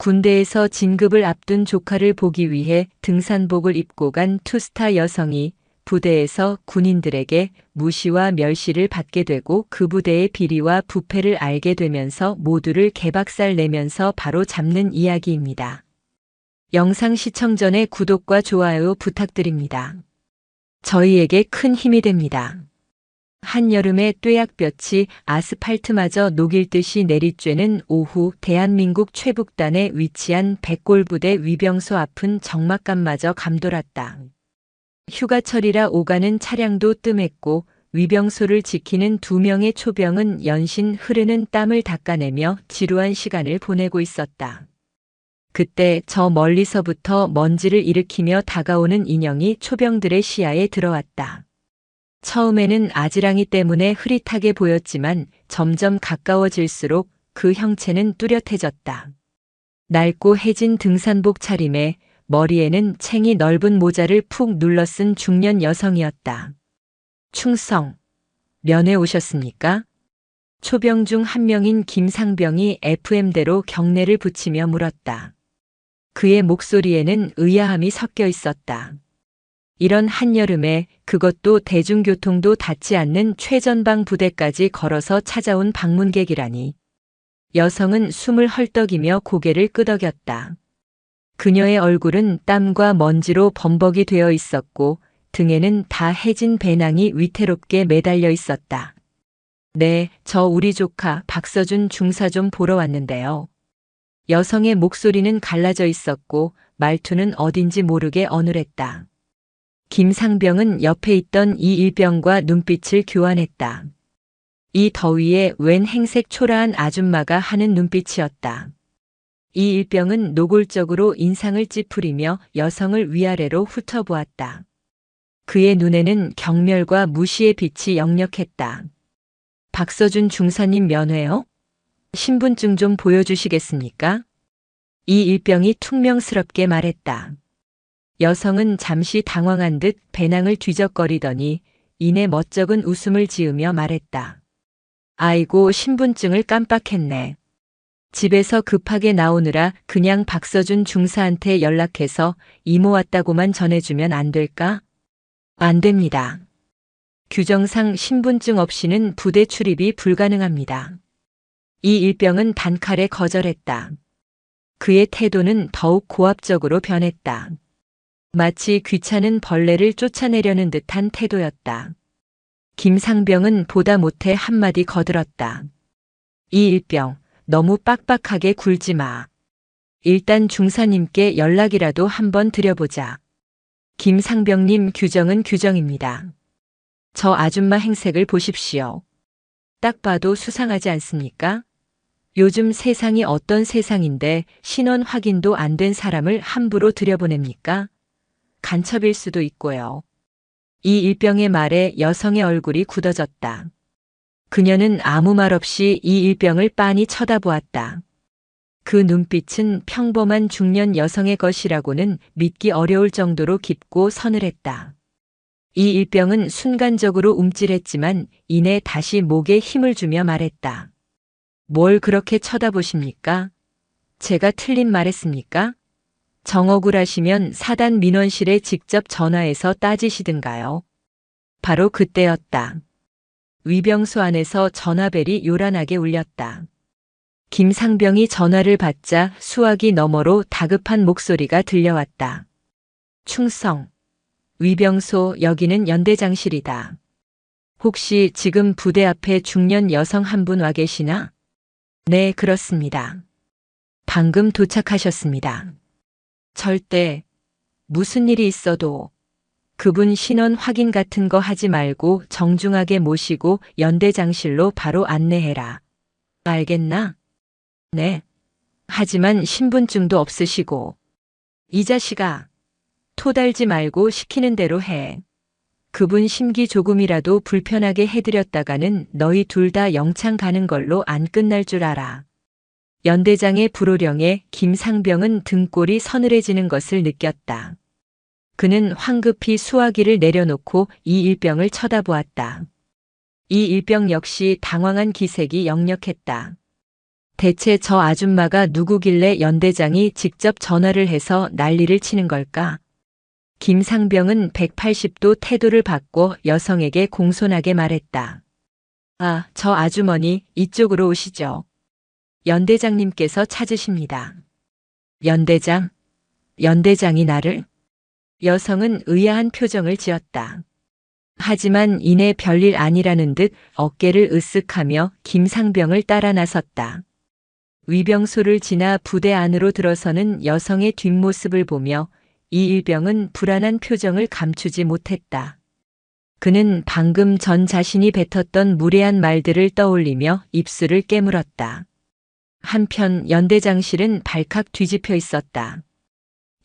군대에서 진급을 앞둔 조카를 보기 위해 등산복을 입고 간 투스타 여성이 부대에서 군인들에게 무시와 멸시를 받게 되고 그 부대의 비리와 부패를 알게 되면서 모두를 개박살 내면서 바로 잡는 이야기입니다. 영상 시청 전에 구독과 좋아요 부탁드립니다. 저희에게 큰 힘이 됩니다. 한여름에 뙤약볕이 아스팔트마저 녹일 듯이 내리쬐는 오후 대한민국 최북단에 위치한 백골부대 위병소 앞은 적막감마저 감돌았다. 휴가철이라 오가는 차량도 뜸했고 위병소를 지키는 2명의 초병은 연신 흐르는 땀을 닦아내며 지루한 시간을 보내고 있었다. 그때 저 멀리서부터 먼지를 일으키며 다가오는 인형이 초병들의 시야에 들어왔다. 처음에는 아지랑이 때문에 흐릿하게 보였지만 점점 가까워질수록 그 형체는 뚜렷해졌다. 낡고 해진 등산복 차림에 머리에는 챙이 넓은 모자를 푹 눌러쓴 중년 여성이었다. 충성, 면회 오셨습니까? 초병 중 한 명인 김상병이 FM대로 경례를 붙이며 물었다. 그의 목소리에는 의아함이 섞여 있었다. 이런 한여름에 그것도 대중교통도 닿지 않는 최전방 부대까지 걸어서 찾아온 방문객이라니. 여성은 숨을 헐떡이며 고개를 끄덕였다. 그녀의 얼굴은 땀과 먼지로 범벅이 되어 있었고 등에는 다 해진 배낭이 위태롭게 매달려 있었다. 네, 저 우리 조카 박서준 중사 좀 보러 왔는데요. 여성의 목소리는 갈라져 있었고 말투는 어딘지 모르게 어눌했다. 김상병은 옆에 있던 이일병과 눈빛을 교환했다. 이 더위에 웬 행색 초라한 아줌마가 하는 눈빛이었다. 이일병은 노골적으로 인상을 찌푸리며 여성을 위아래로 훑어보았다. 그의 눈에는 경멸과 무시의 빛이 역력했다. 박서준 중사님 면회요? 신분증 좀 보여주시겠습니까? 이일병이 퉁명스럽게 말했다. 여성은 잠시 당황한 듯 배낭을 뒤적거리더니 이내 멋쩍은 웃음을 지으며 말했다. 아이고, 신분증을 깜빡했네. 집에서 급하게 나오느라 그냥 박서준 중사한테 연락해서 이모 왔다고만 전해주면 안 될까? 안 됩니다. 규정상 신분증 없이는 부대 출입이 불가능합니다. 이 일병은 단칼에 거절했다. 그의 태도는 더욱 고압적으로 변했다. 마치 귀찮은 벌레를 쫓아내려는 듯한 태도였다. 김상병은 보다 못해 한마디 거들었다. 이 일병, 너무 빡빡하게 굴지 마. 일단 중사님께 연락이라도 한번 드려보자. 김상병님, 규정은 규정입니다. 저 아줌마 행색을 보십시오. 딱 봐도 수상하지 않습니까? 요즘 세상이 어떤 세상인데 신원 확인도 안 된 사람을 함부로 들여보냅니까? 간첩일 수도 있고요. 이 일병의 말에 여성의 얼굴이 굳어졌다. 그녀는 아무 말 없이 이 일병을 빤히 쳐다보았다. 그 눈빛은 평범한 중년 여성의 것이라고는 믿기 어려울 정도로 깊고 서늘했다. 이 일병은 순간적으로 움찔했지만 이내 다시 목에 힘을 주며 말했다. 뭘 그렇게 쳐다보십니까? 제가 틀린 말했습니까? 정억울하시면 사단 민원실에 직접 전화해서 따지시든가요. 바로 그때였다. 위병소 안에서 전화벨이 요란하게 울렸다. 김상병이 전화를 받자 수화기 너머로 다급한 목소리가 들려왔다. 충성. 위병소, 여기는 연대장실이다. 혹시 지금 부대 앞에 중년 여성 한 분 와 계시나? 네, 그렇습니다. 방금 도착하셨습니다. 절대 무슨 일이 있어도 그분 신원 확인 같은 거 하지 말고 정중하게 모시고 연대장실로 바로 안내해라. 알겠나? 네. 하지만 신분증도 없으시고. 이 자식아, 토달지 말고 시키는 대로 해. 그분 심기 조금이라도 불편하게 해드렸다가는 너희 둘 다 영창 가는 걸로 안 끝날 줄 알아. 연대장의 불호령에 김상병은 등골이 서늘해지는 것을 느꼈다. 그는 황급히 수화기를 내려놓고 이 일병을 쳐다보았다. 이 일병 역시 당황한 기색이 역력했다. 대체 저 아줌마가 누구길래 연대장이 직접 전화를 해서 난리를 치는 걸까? 김상병은 180도 태도를 바꿔 여성에게 공손하게 말했다. 아, 저 아주머니 이쪽으로 오시죠. 연대장님께서 찾으십니다. 연대장? 연대장이 나를? 여성은 의아한 표정을 지었다. 하지만 이내 별일 아니라는 듯 어깨를 으쓱하며 김상병을 따라 나섰다. 위병소를 지나 부대 안으로 들어서는 여성의 뒷모습을 보며 이일병은 불안한 표정을 감추지 못했다. 그는 방금 전 자신이 뱉었던 무례한 말들을 떠올리며 입술을 깨물었다. 한편 연대장실은 발칵 뒤집혀 있었다.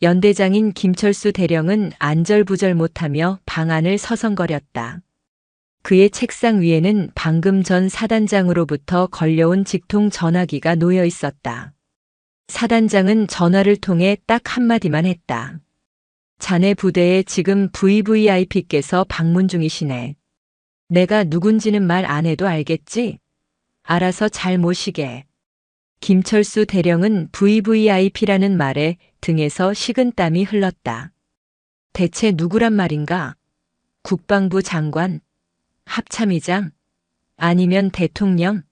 연대장인 김철수 대령은 안절부절 못하며 방 안을 서성거렸다. 그의 책상 위에는 방금 전 사단장으로부터 걸려온 직통 전화기가 놓여 있었다. 사단장은 전화를 통해 딱 한마디만 했다. 자네 부대에 지금 VVIP께서 방문 중이시네. 내가 누군지는 말 안 해도 알겠지? 알아서 잘 모시게. 김철수 대령은 VVIP라는 말에 등에서 식은땀이 흘렀다. 대체 누구란 말인가? 국방부 장관? 합참의장? 아니면 대통령?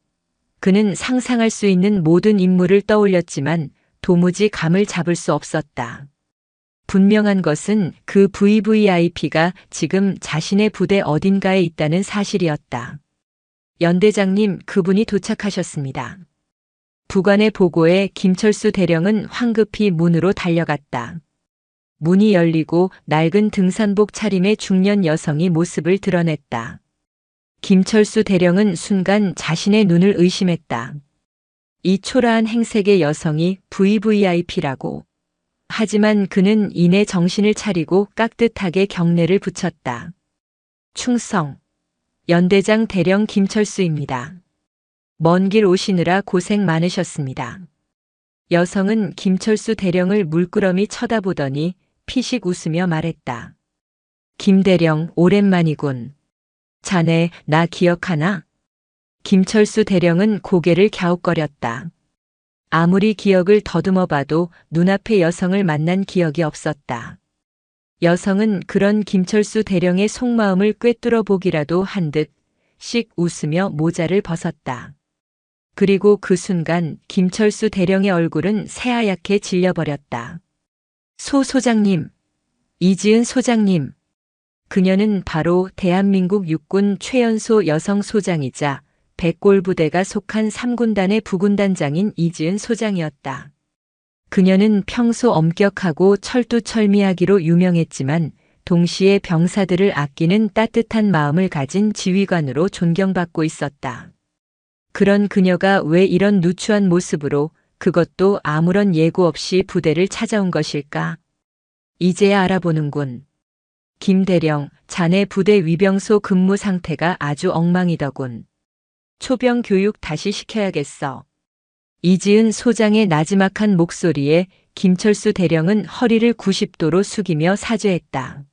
그는 상상할 수 있는 모든 인물을 떠올렸지만 도무지 감을 잡을 수 없었다. 분명한 것은 그 VVIP가 지금 자신의 부대 어딘가에 있다는 사실이었다. 연대장님, 그분이 도착하셨습니다. 부관의 보고에 김철수 대령은 황급히 문으로 달려갔다. 문이 열리고 낡은 등산복 차림의 중년 여성이 모습을 드러냈다. 김철수 대령은 순간 자신의 눈을 의심했다. 이 초라한 행색의 여성이 VVIP라고. 하지만 그는 이내 정신을 차리고 깍듯하게 경례를 붙였다. 충성. 연대장 대령 김철수입니다. 먼 길 오시느라 고생 많으셨습니다. 여성은 김철수 대령을 물끄러미 쳐다보더니 피식 웃으며 말했다. 김 대령, 오랜만이군. 자네, 나 기억하나? 김철수 대령은 고개를 갸웃거렸다. 아무리 기억을 더듬어 봐도 눈앞의 여성을 만난 기억이 없었다. 여성은 그런 김철수 대령의 속마음을 꿰뚫어 보기라도 한 듯씩 웃으며 모자를 벗었다. 그리고 그 순간 김철수 대령의 얼굴은 새하얗게 질려버렸다. 소 소장님, 이지은 소장님. 그녀는 바로 대한민국 육군 최연소 여성 소장이자 백골부대가 속한 3군단의 부군단장인 이지은 소장이었다. 그녀는 평소 엄격하고 철두철미하기로 유명했지만 동시에 병사들을 아끼는 따뜻한 마음을 가진 지휘관으로 존경받고 있었다. 그런 그녀가 왜 이런 누추한 모습으로 그것도 아무런 예고 없이 부대를 찾아온 것일까? 이제야 알아보는군. 김 대령, 자네 부대 위병소 근무 상태가 아주 엉망이더군. 초병 교육 다시 시켜야겠어. 이지은 소장의 나지막한 목소리에 김철수 대령은 허리를 90도로 숙이며 사죄했다.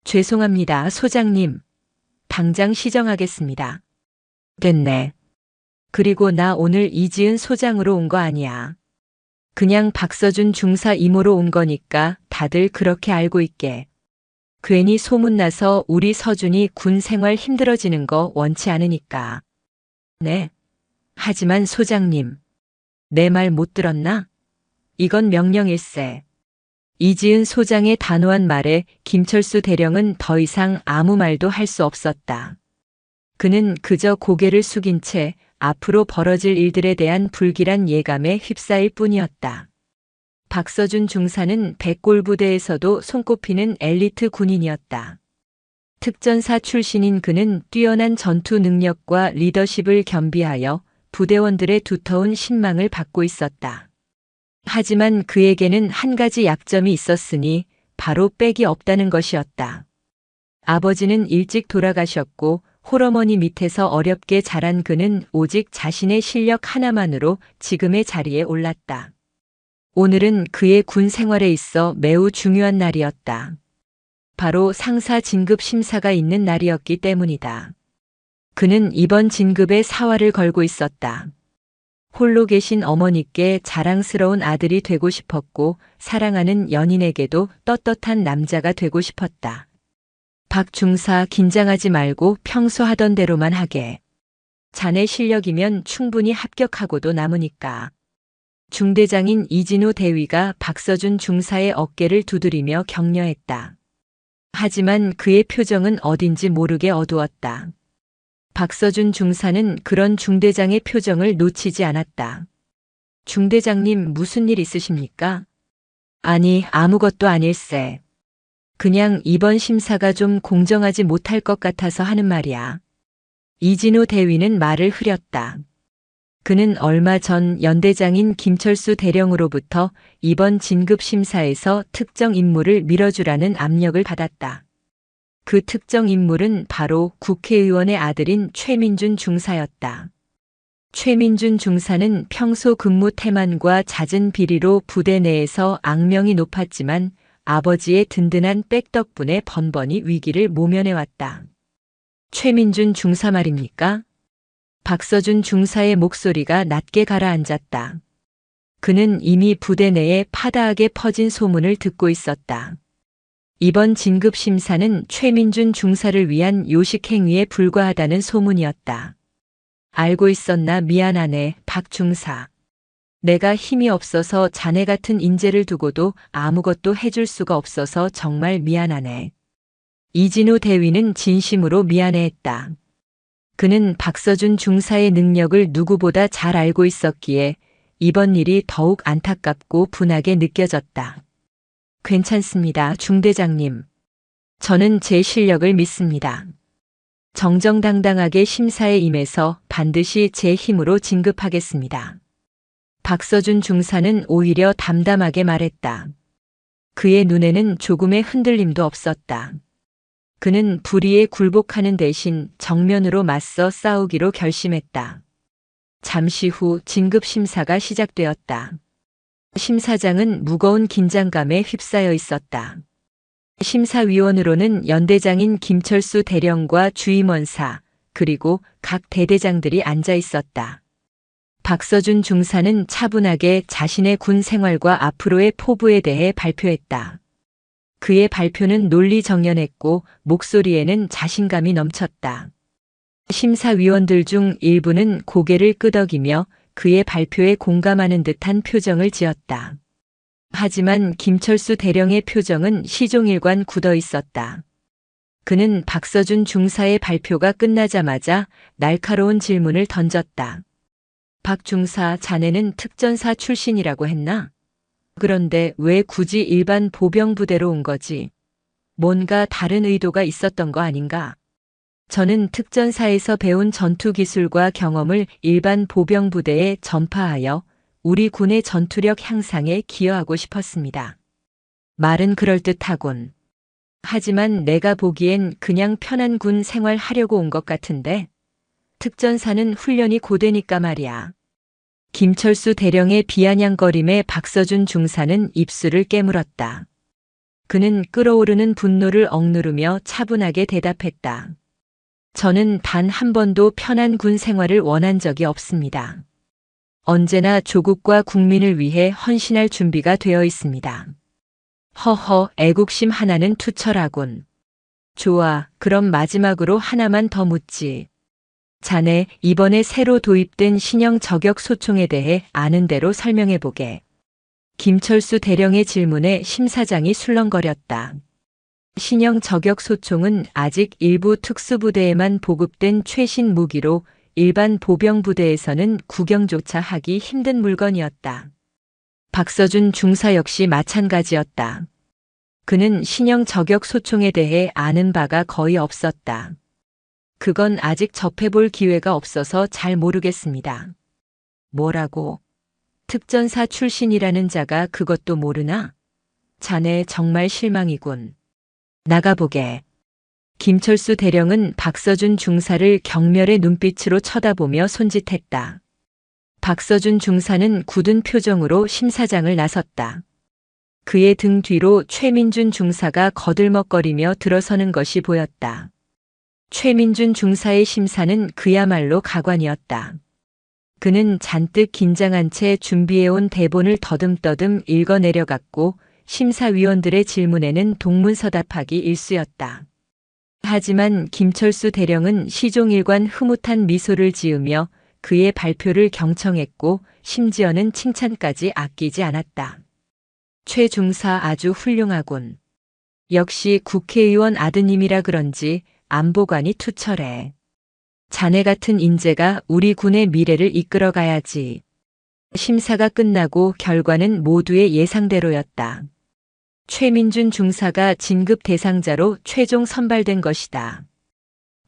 죄송합니다, 소장님. 당장 시정하겠습니다. 됐네. 그리고 나 오늘 이지은 소장으로 온 거 아니야. 그냥 박서준 중사 이모로 온 거니까 다들 그렇게 알고 있게. 괜히 소문나서 우리 서준이 군 생활 힘들어지는 거 원치 않으니까. 네. 하지만 소장님, 내 말 못 들었나? 이건 명령일세. 이지은 소장의 단호한 말에 김철수 대령은 더 이상 아무 말도 할 수 없었다. 그는 그저 고개를 숙인 채 앞으로 벌어질 일들에 대한 불길한 예감에 휩싸일 뿐이었다. 박서준 중사는 백골부대에서도 손꼽히는 엘리트 군인이었다. 특전사 출신인 그는 뛰어난 전투 능력과 리더십을 겸비하여 부대원들의 두터운 신망을 받고 있었다. 하지만 그에게는 한 가지 약점이 있었으니 바로 빽이 없다는 것이었다. 아버지는 일찍 돌아가셨고 홀어머니 밑에서 어렵게 자란 그는 오직 자신의 실력 하나만으로 지금의 자리에 올랐다. 오늘은 그의 군 생활에 있어 매우 중요한 날이었다. 바로 상사 진급 심사가 있는 날이었기 때문이다. 그는 이번 진급에 사활을 걸고 있었다. 홀로 계신 어머니께 자랑스러운 아들이 되고 싶었고 사랑하는 연인에게도 떳떳한 남자가 되고 싶었다. 박 중사 긴장하지 말고 평소 하던 대로만 하게. 자네 실력이면 충분히 합격하고도 남으니까. 중대장인 이진우 대위가 박서준 중사의 어깨를 두드리며 격려했다. 하지만 그의 표정은 어딘지 모르게 어두웠다. 박서준 중사는 그런 중대장의 표정을 놓치지 않았다. 중대장님 무슨 일 있으십니까? 아니 아무것도 아닐세. 그냥 이번 심사가 좀 공정하지 못할 것 같아서 하는 말이야. 이진우 대위는 말을 흐렸다. 그는 얼마 전 연대장인 김철수 대령으로부터 이번 진급 심사에서 특정 인물을 밀어주라는 압력을 받았다. 그 특정 인물은 바로 국회의원의 아들인 최민준 중사였다. 최민준 중사는 평소 근무 태만과 잦은 비리로 부대 내에서 악명이 높았지만 아버지의 든든한 백 덕분에 번번이 위기를 모면해왔다. 최민준 중사 말입니까? 박서준 중사의 목소리가 낮게 가라앉았다. 그는 이미 부대 내에 파다하게 퍼진 소문을 듣고 있었다. 이번 진급 심사는 최민준 중사를 위한 요식행위에 불과하다는 소문이었다. 알고 있었나 미안하네, 박 중사. 내가 힘이 없어서 자네 같은 인재를 두고도 아무것도 해줄 수가 없어서 정말 미안하네. 이진우 대위는 진심으로 미안해했다. 그는 박서준 중사의 능력을 누구보다 잘 알고 있었기에 이번 일이 더욱 안타깝고 분하게 느껴졌다. 괜찮습니다, 중대장님. 저는 제 실력을 믿습니다. 정정당당하게 심사에 임해서 반드시 제 힘으로 진급하겠습니다. 박서준 중사는 오히려 담담하게 말했다. 그의 눈에는 조금의 흔들림도 없었다. 그는 불의에 굴복하는 대신 정면으로 맞서 싸우기로 결심했다. 잠시 후 진급 심사가 시작되었다. 심사장은 무거운 긴장감에 휩싸여 있었다. 심사위원으로는 연대장인 김철수 대령과 주임원사, 그리고 각 대대장들이 앉아 있었다. 박서준 중사는 차분하게 자신의 군 생활과 앞으로의 포부에 대해 발표했다. 그의 발표는 논리정연했고 목소리에는 자신감이 넘쳤다. 심사위원들 중 일부는 고개를 끄덕이며 그의 발표에 공감하는 듯한 표정을 지었다. 하지만 김철수 대령의 표정은 시종일관 굳어 있었다. 그는 박서준 중사의 발표가 끝나자마자 날카로운 질문을 던졌다. 박 중사, 자네는 특전사 출신이라고 했나? 그런데 왜 굳이 일반 보병부대로 온 거지? 뭔가 다른 의도가 있었던 거 아닌가? 저는 특전사에서 배운 전투 기술과 경험을 일반 보병부대에 전파하여 우리 군의 전투력 향상에 기여하고 싶었습니다. 말은 그럴듯하군. 하지만 내가 보기엔 그냥 편한 군 생활 하려고 온 것 같은데? 특전사는 훈련이 고되니까 말이야. 김철수 대령의 비아냥거림에 박서준 중사는 입술을 깨물었다. 그는 끓어오르는 분노를 억누르며 차분하게 대답했다. 저는 단 한 번도 편한 군 생활을 원한 적이 없습니다. 언제나 조국과 국민을 위해 헌신할 준비가 되어 있습니다. 허허, 애국심 하나는 투철하군. 좋아, 그럼 마지막으로 하나만 더 묻지. 자네, 이번에 새로 도입된 신형 저격 소총에 대해 아는 대로 설명해보게. 김철수 대령의 질문에 심사장이 술렁거렸다. 신형 저격 소총은 아직 일부 특수부대에만 보급된 최신 무기로 일반 보병부대에서는 구경조차 하기 힘든 물건이었다. 박서준 중사 역시 마찬가지였다. 그는 신형 저격 소총에 대해 아는 바가 거의 없었다. 그건 아직 접해볼 기회가 없어서 잘 모르겠습니다. 뭐라고? 특전사 출신이라는 자가 그것도 모르나? 자네 정말 실망이군. 나가보게. 김철수 대령은 박서준 중사를 경멸의 눈빛으로 쳐다보며 손짓했다. 박서준 중사는 굳은 표정으로 심사장을 나섰다. 그의 등 뒤로 최민준 중사가 거들먹거리며 들어서는 것이 보였다. 최민준 중사의 심사는 그야말로 가관이었다. 그는 잔뜩 긴장한 채 준비해온 대본을 더듬더듬 읽어내려갔고 심사위원들의 질문에는 동문서답하기 일쑤였다. 하지만 김철수 대령은 시종일관 흐뭇한 미소를 지으며 그의 발표를 경청했고 심지어는 칭찬까지 아끼지 않았다. 최 중사 아주 훌륭하군. 역시 국회의원 아드님이라 그런지 안보관이 투철해. 자네 같은 인재가 우리 군의 미래를 이끌어가야지. 심사가 끝나고 결과는 모두의 예상대로였다. 최민준 중사가 진급 대상자로 최종 선발된 것이다.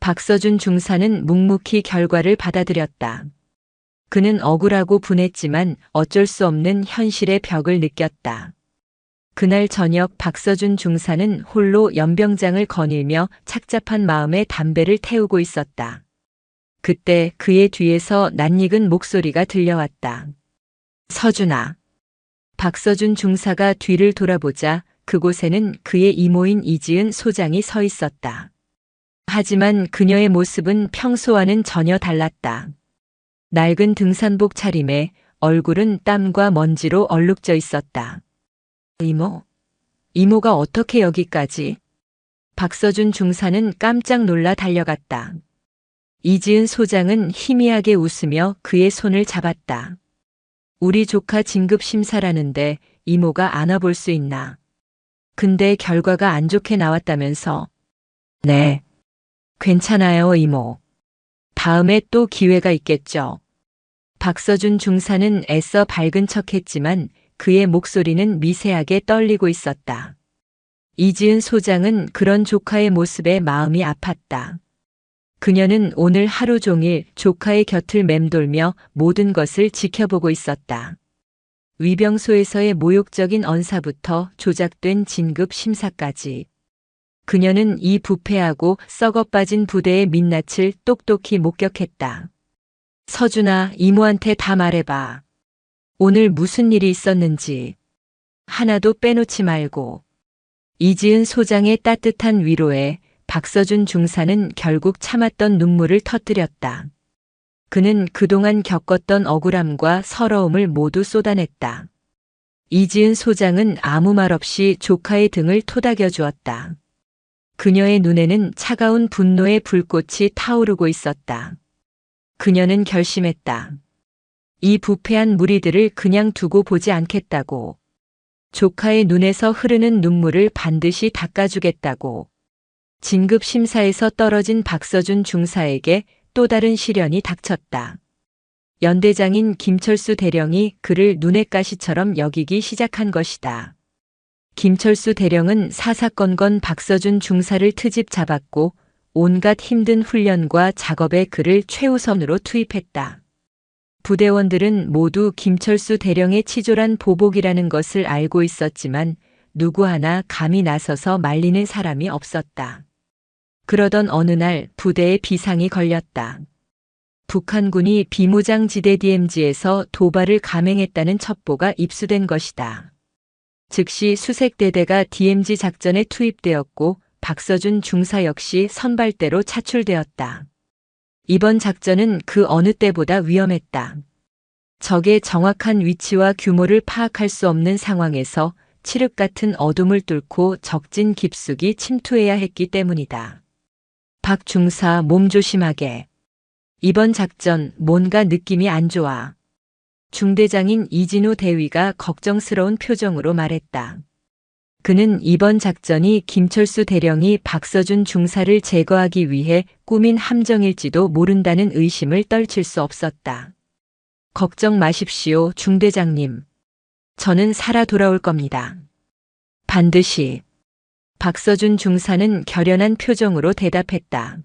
박서준 중사는 묵묵히 결과를 받아들였다. 그는 억울하고 분했지만 어쩔 수 없는 현실의 벽을 느꼈다. 그날 저녁 박서준 중사는 홀로 연병장을 거닐며 착잡한 마음에 담배를 태우고 있었다. 그때 그의 뒤에서 낯익은 목소리가 들려왔다. 서준아. 박서준 중사가 뒤를 돌아보자 그곳에는 그의 이모인 이지은 소장이 서 있었다. 하지만 그녀의 모습은 평소와는 전혀 달랐다. 낡은 등산복 차림에 얼굴은 땀과 먼지로 얼룩져 있었다. 이모가 어떻게 여기까지? 박서준 중사는 깜짝 놀라 달려갔다. 이지은 소장은 희미하게 웃으며 그의 손을 잡았다. 우리 조카 진급 심사라는데 이모가 안아볼 수 있나? 근데 결과가 안 좋게 나왔다면서. 네. 괜찮아요, 이모. 다음에 또 기회가 있겠죠. 박서준 중사는 애써 밝은 척했지만 그의 목소리는 미세하게 떨리고 있었다. 이지은 소장은 그런 조카의 모습에 마음이 아팠다. 그녀는 오늘 하루 종일 조카의 곁을 맴돌며 모든 것을 지켜보고 있었다. 위병소에서의 모욕적인 언사부터 조작된 진급 심사까지. 그녀는 이 부패하고 썩어빠진 부대의 민낯을 똑똑히 목격했다. 서준아, 이모한테 다 말해봐. 오늘 무슨 일이 있었는지. 하나도 빼놓지 말고. 이지은 소장의 따뜻한 위로에 박서준 중사는 결국 참았던 눈물을 터뜨렸다. 그는 그동안 겪었던 억울함과 서러움을 모두 쏟아냈다. 이지은 소장은 아무 말 없이 조카의 등을 토닥여 주었다. 그녀의 눈에는 차가운 분노의 불꽃이 타오르고 있었다. 그녀는 결심했다. 이 부패한 무리들을 그냥 두고 보지 않겠다고. 조카의 눈에서 흐르는 눈물을 반드시 닦아주겠다고. 진급 심사에서 떨어진 박서준 중사에게 또 다른 시련이 닥쳤다. 연대장인 김철수 대령이 그를 눈의 가시처럼 여기기 시작한 것이다. 김철수 대령은 사사건건 박서준 중사를 트집 잡았고 온갖 힘든 훈련과 작업에 그를 최우선으로 투입했다. 부대원들은 모두 김철수 대령의 치졸한 보복이라는 것을 알고 있었지만 누구 하나 감히 나서서 말리는 사람이 없었다. 그러던 어느 날 부대에 비상이 걸렸다. 북한군이 비무장지대 DMZ에서 도발을 감행했다는 첩보가 입수된 것이다. 즉시 수색대대가 DMZ 작전에 투입되었고 박서준 중사 역시 선발대로 차출되었다. 이번 작전은 그 어느 때보다 위험했다. 적의 정확한 위치와 규모를 파악할 수 없는 상황에서 칠흑 같은 어둠을 뚫고 적진 깊숙이 침투해야 했기 때문이다. 박 중사 몸 조심하게. 이번 작전 뭔가 느낌이 안 좋아. 중대장인 이진우 대위가 걱정스러운 표정으로 말했다. 그는 이번 작전이 김철수 대령이 박서준 중사를 제거하기 위해 꾸민 함정일지도 모른다는 의심을 떨칠 수 없었다. 걱정 마십시오, 중대장님. 저는 살아 돌아올 겁니다. 반드시. 박서준 중사는 결연한 표정으로 대답했다.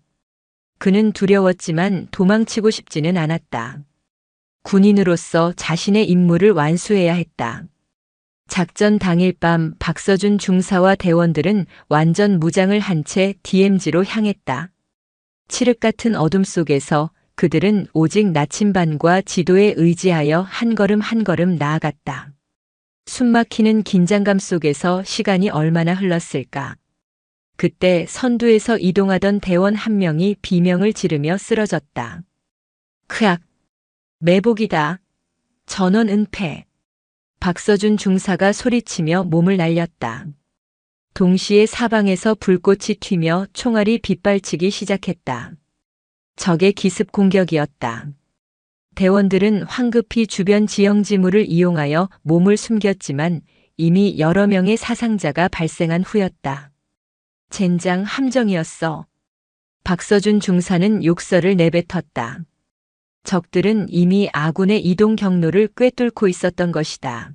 그는 두려웠지만 도망치고 싶지는 않았다. 군인으로서 자신의 임무를 완수해야 했다. 작전 당일 밤 박서준 중사와 대원들은 완전 무장을 한 채 DMZ로 향했다. 칠흑 같은 어둠 속에서 그들은 오직 나침반과 지도에 의지하여 한 걸음 한 걸음 나아갔다. 숨막히는 긴장감 속에서 시간이 얼마나 흘렀을까. 그때 선두에서 이동하던 대원 한 명이 비명을 지르며 쓰러졌다. 크악. 매복이다. 전원 은폐. 박서준 중사가 소리치며 몸을 날렸다. 동시에 사방에서 불꽃이 튀며 총알이 빗발치기 시작했다. 적의 기습 공격이었다. 대원들은 황급히 주변 지형지물을 이용하여 몸을 숨겼지만 이미 여러 명의 사상자가 발생한 후였다. 젠장 함정이었어. 박서준 중사는 욕설을 내뱉었다. 적들은 이미 아군의 이동 경로를 꿰뚫고 있었던 것이다.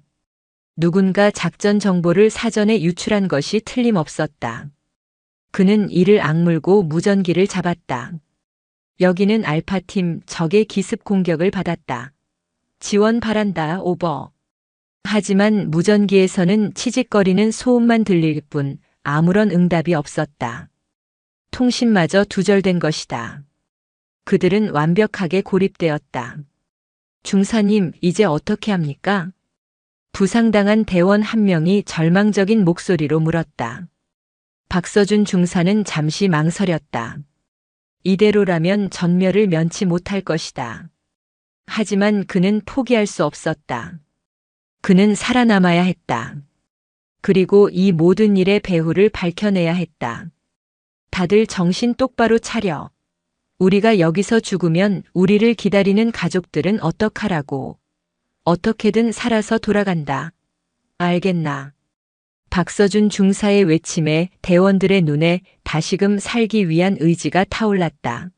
누군가 작전 정보를 사전에 유출한 것이 틀림없었다. 그는 이를 악물고 무전기를 잡았다. 여기는 알파팀, 적의 기습 공격을 받았다. 지원 바란다. 오버. 하지만 무전기에서는 치직거리는 소음만 들릴 뿐 아무런 응답이 없었다. 통신마저 두절된 것이다. 그들은 완벽하게 고립되었다. 중사님, 이제 어떻게 합니까? 부상당한 대원 한 명이 절망적인 목소리로 물었다. 박서준 중사는 잠시 망설였다. 이대로라면 전멸을 면치 못할 것이다. 하지만 그는 포기할 수 없었다. 그는 살아남아야 했다. 그리고 이 모든 일의 배후를 밝혀내야 했다. 다들 정신 똑바로 차려. 우리가 여기서 죽으면 우리를 기다리는 가족들은 어떡하라고. 어떻게든 살아서 돌아간다. 알겠나? 박서준 중사의 외침에 대원들의 눈에 다시금 살기 위한 의지가 타올랐다.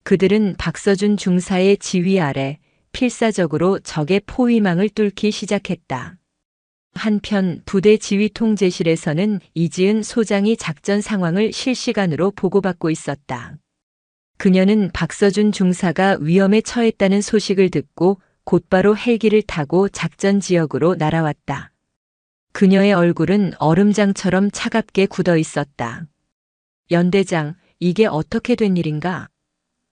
그들은 박서준 중사의 지휘 아래 필사적으로 적의 포위망을 뚫기 시작했다. 한편 부대 지휘 통제실에서는 이지은 소장이 작전 상황을 실시간으로 보고받고 있었다. 그녀는 박서준 중사가 위험에 처했다는 소식을 듣고 곧바로 헬기를 타고 작전 지역으로 날아왔다. 그녀의 얼굴은 얼음장처럼 차갑게 굳어 있었다. 연대장, 이게 어떻게 된 일인가?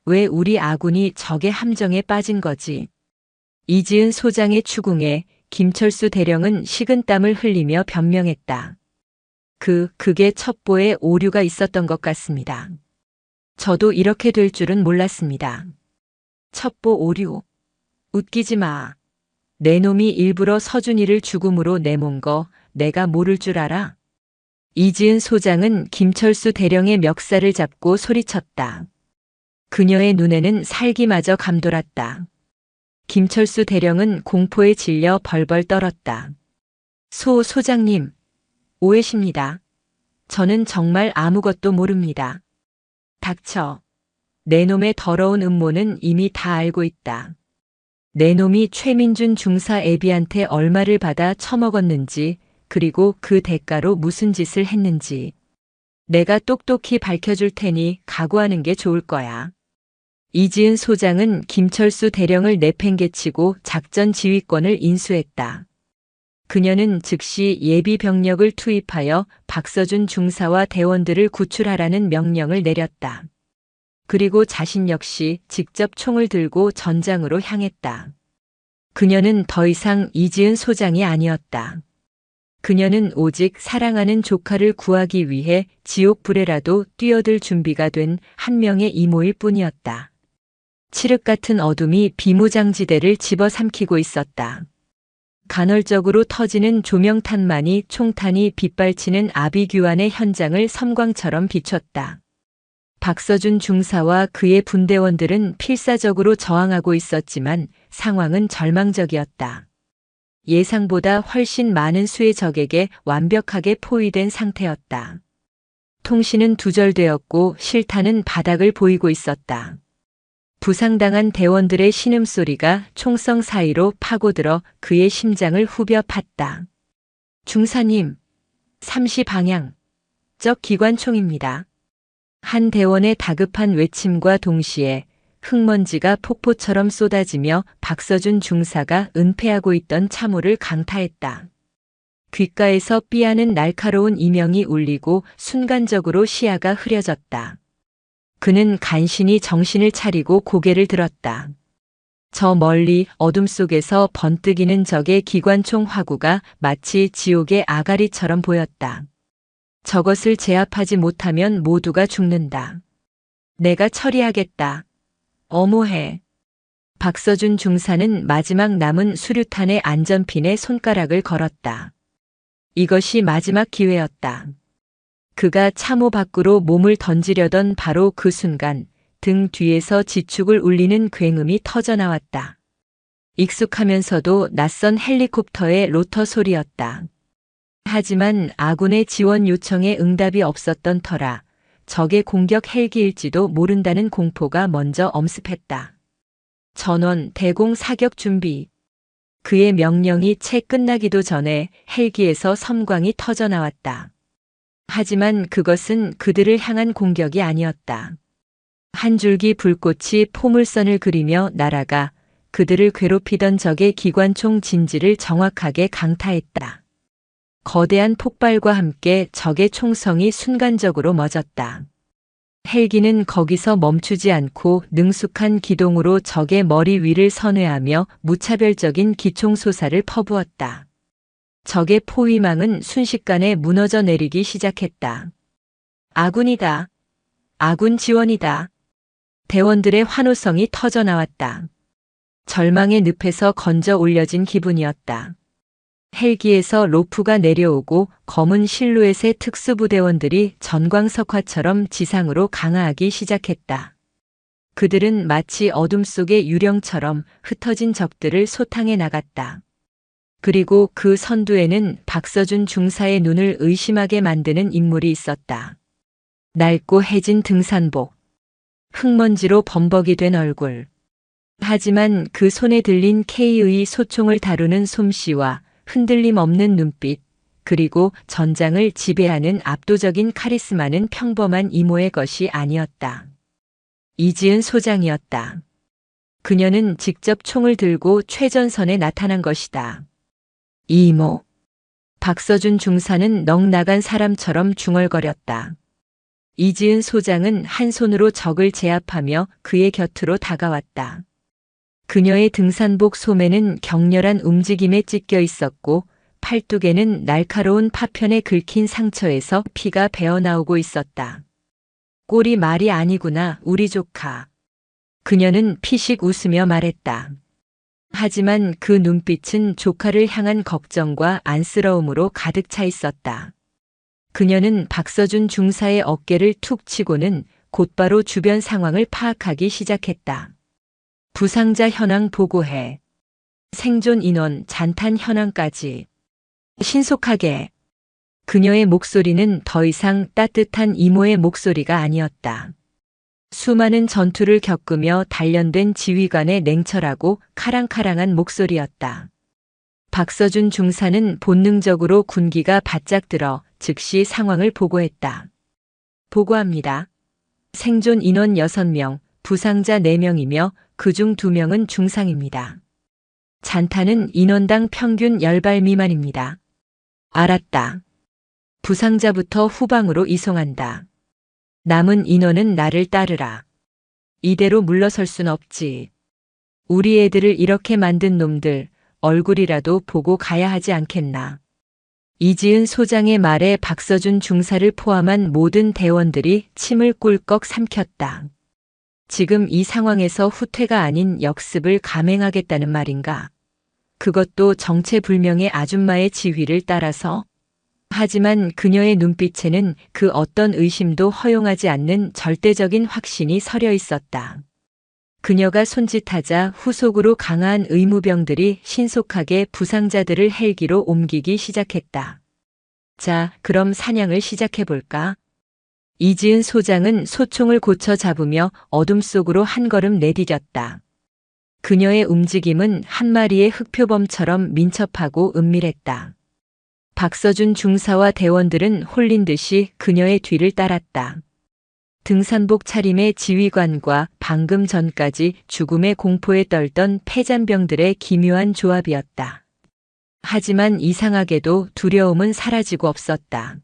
왜 우리 아군이 적의 함정에 빠진 거지? 이지은 소장의 추궁에 김철수 대령은 식은땀을 흘리며 변명했다. 그게 첩보에 오류가 있었던 것 같습니다. 저도 이렇게 될 줄은 몰랐습니다. 첩보 오류. 웃기지 마. 내 놈이 일부러 서준이를 죽음으로 내몬 거 내가 모를 줄 알아? 이지은 소장은 김철수 대령의 멱살을 잡고 소리쳤다. 그녀의 눈에는 살기마저 감돌았다. 김철수 대령은 공포에 질려 벌벌 떨었다. 소장님, 오해십니다. 저는 정말 아무것도 모릅니다. 닥쳐. 내 놈의 더러운 음모는 이미 다 알고 있다. 내 놈이 최민준 중사 애비한테 얼마를 받아 처먹었는지, 그리고 그 대가로 무슨 짓을 했는지. 내가 똑똑히 밝혀줄 테니 각오하는 게 좋을 거야. 이지은 소장은 김철수 대령을 내팽개치고 작전 지휘권을 인수했다. 그녀는 즉시 예비 병력을 투입하여 박서준 중사와 대원들을 구출하라는 명령을 내렸다. 그리고 자신 역시 직접 총을 들고 전장으로 향했다. 그녀는 더 이상 이지은 소장이 아니었다. 그녀는 오직 사랑하는 조카를 구하기 위해 지옥불에라도 뛰어들 준비가 된 한 명의 이모일 뿐이었다. 칠흑 같은 어둠이 비무장지대를 집어삼키고 있었다. 간헐적으로 터지는 조명탄만이 총탄이 빗발치는 아비규환의 현장을 섬광처럼 비췄다. 박서준 중사와 그의 분대원들은 필사적으로 저항하고 있었지만 상황은 절망적이었다. 예상보다 훨씬 많은 수의 적에게 완벽하게 포위된 상태였다. 통신은 두절되었고 실타는 바닥을 보이고 있었다. 부상당한 대원들의 신음소리가 총성 사이로 파고들어 그의 심장을 후벼 팠다. 중사님, 3시 방향. 적 기관총입니다. 한 대원의 다급한 외침과 동시에 흙먼지가 폭포처럼 쏟아지며 박서준 중사가 은폐하고 있던 참호를 강타했다. 귓가에서 삐하는 날카로운 이명이 울리고 순간적으로 시야가 흐려졌다. 그는 간신히 정신을 차리고 고개를 들었다. 저 멀리 어둠 속에서 번뜩이는 적의 기관총 화구가 마치 지옥의 아가리처럼 보였다. 저것을 제압하지 못하면 모두가 죽는다. 내가 처리하겠다. 어모해. 박서준 중사는 마지막 남은 수류탄의 안전핀에 손가락을 걸었다. 이것이 마지막 기회였다. 그가 참호 밖으로 몸을 던지려던 바로 그 순간 등 뒤에서 지축을 울리는 굉음이 터져나왔다. 익숙하면서도 낯선 헬리콥터의 로터 소리였다. 하지만 아군의 지원 요청에 응답이 없었던 터라 적의 공격 헬기일지도 모른다는 공포가 먼저 엄습했다. 전원 대공 사격 준비. 그의 명령이 채 끝나기도 전에 헬기에서 섬광이 터져나왔다. 하지만 그것은 그들을 향한 공격이 아니었다. 한 줄기 불꽃이 포물선을 그리며 날아가 그들을 괴롭히던 적의 기관총 진지를 정확하게 강타했다. 거대한 폭발과 함께 적의 총성이 순간적으로 멎었다. 헬기는 거기서 멈추지 않고 능숙한 기동으로 적의 머리 위를 선회하며 무차별적인 기총소사를 퍼부었다. 적의 포위망은 순식간에 무너져 내리기 시작했다. 아군이다. 아군 지원이다. 대원들의 환호성이 터져나왔다. 절망의 늪에서 건져 올려진 기분이었다. 헬기에서 로프가 내려오고 검은 실루엣의 특수부대원들이 전광석화처럼 지상으로 강화하기 시작했다. 그들은 마치 어둠 속의 유령처럼 흩어진 적들을 소탕해 나갔다. 그리고 그 선두에는 박서준 중사의 눈을 의심하게 만드는 인물이 있었다. 낡고 해진 등산복, 흙먼지로 범벅이 된 얼굴. 하지만 그 손에 들린 K의 소총을 다루는 솜씨와 흔들림 없는 눈빛, 그리고 전장을 지배하는 압도적인 카리스마는 평범한 이모의 것이 아니었다. 이지은 소장이었다. 그녀는 직접 총을 들고 최전선에 나타난 것이다. 이모. 박서준 중사는 넋 나간 사람처럼 중얼거렸다. 이지은 소장은 한 손으로 적을 제압하며 그의 곁으로 다가왔다. 그녀의 등산복 소매는 격렬한 움직임에 찢겨 있었고 팔뚝에는 날카로운 파편에 긁힌 상처에서 피가 배어나오고 있었다. 꼴이 말이 아니구나, 우리 조카. 그녀는 피식 웃으며 말했다. 하지만 그 눈빛은 조카를 향한 걱정과 안쓰러움으로 가득 차 있었다. 그녀는 박서준 중사의 어깨를 툭 치고는 곧바로 주변 상황을 파악하기 시작했다. 부상자 현황 보고해. 생존 인원 잔탄 현황까지. 신속하게. 그녀의 목소리는 더 이상 따뜻한 이모의 목소리가 아니었다. 수많은 전투를 겪으며 단련된 지휘관의 냉철하고 카랑카랑한 목소리였다. 박서준 중사는 본능적으로 군기가 바짝 들어 즉시 상황을 보고했다. 보고합니다. 생존 인원 6명, 부상자 4명이며 그중 2명은 중상입니다. 잔탄은 인원당 평균 10발 미만입니다. 알았다. 부상자부터 후방으로 이송한다. 남은 인원은 나를 따르라. 이대로 물러설 순 없지. 우리 애들을 이렇게 만든 놈들 얼굴이라도 보고 가야 하지 않겠나. 이지은 소장의 말에 박서준 중사를 포함한 모든 대원들이 침을 꿀꺽 삼켰다. 지금 이 상황에서 후퇴가 아닌 역습을 감행하겠다는 말인가? 그것도 정체불명의 아줌마의 지휘를 따라서? 하지만 그녀의 눈빛에는 그 어떤 의심도 허용하지 않는 절대적인 확신이 서려 있었다. 그녀가 손짓하자 후속으로 강한 의무병들이 신속하게 부상자들을 헬기로 옮기기 시작했다. 자, 그럼 사냥을 시작해볼까? 이지은 소장은 소총을 고쳐 잡으며 어둠 속으로 한 걸음 내디뎠다. 그녀의 움직임은 한 마리의 흑표범처럼 민첩하고 은밀했다. 박서준 중사와 대원들은 홀린 듯이 그녀의 뒤를 따랐다. 등산복 차림의 지휘관과 방금 전까지 죽음의 공포에 떨던 폐잔병들의 기묘한 조합이었다. 하지만 이상하게도 두려움은 사라지고 없었다.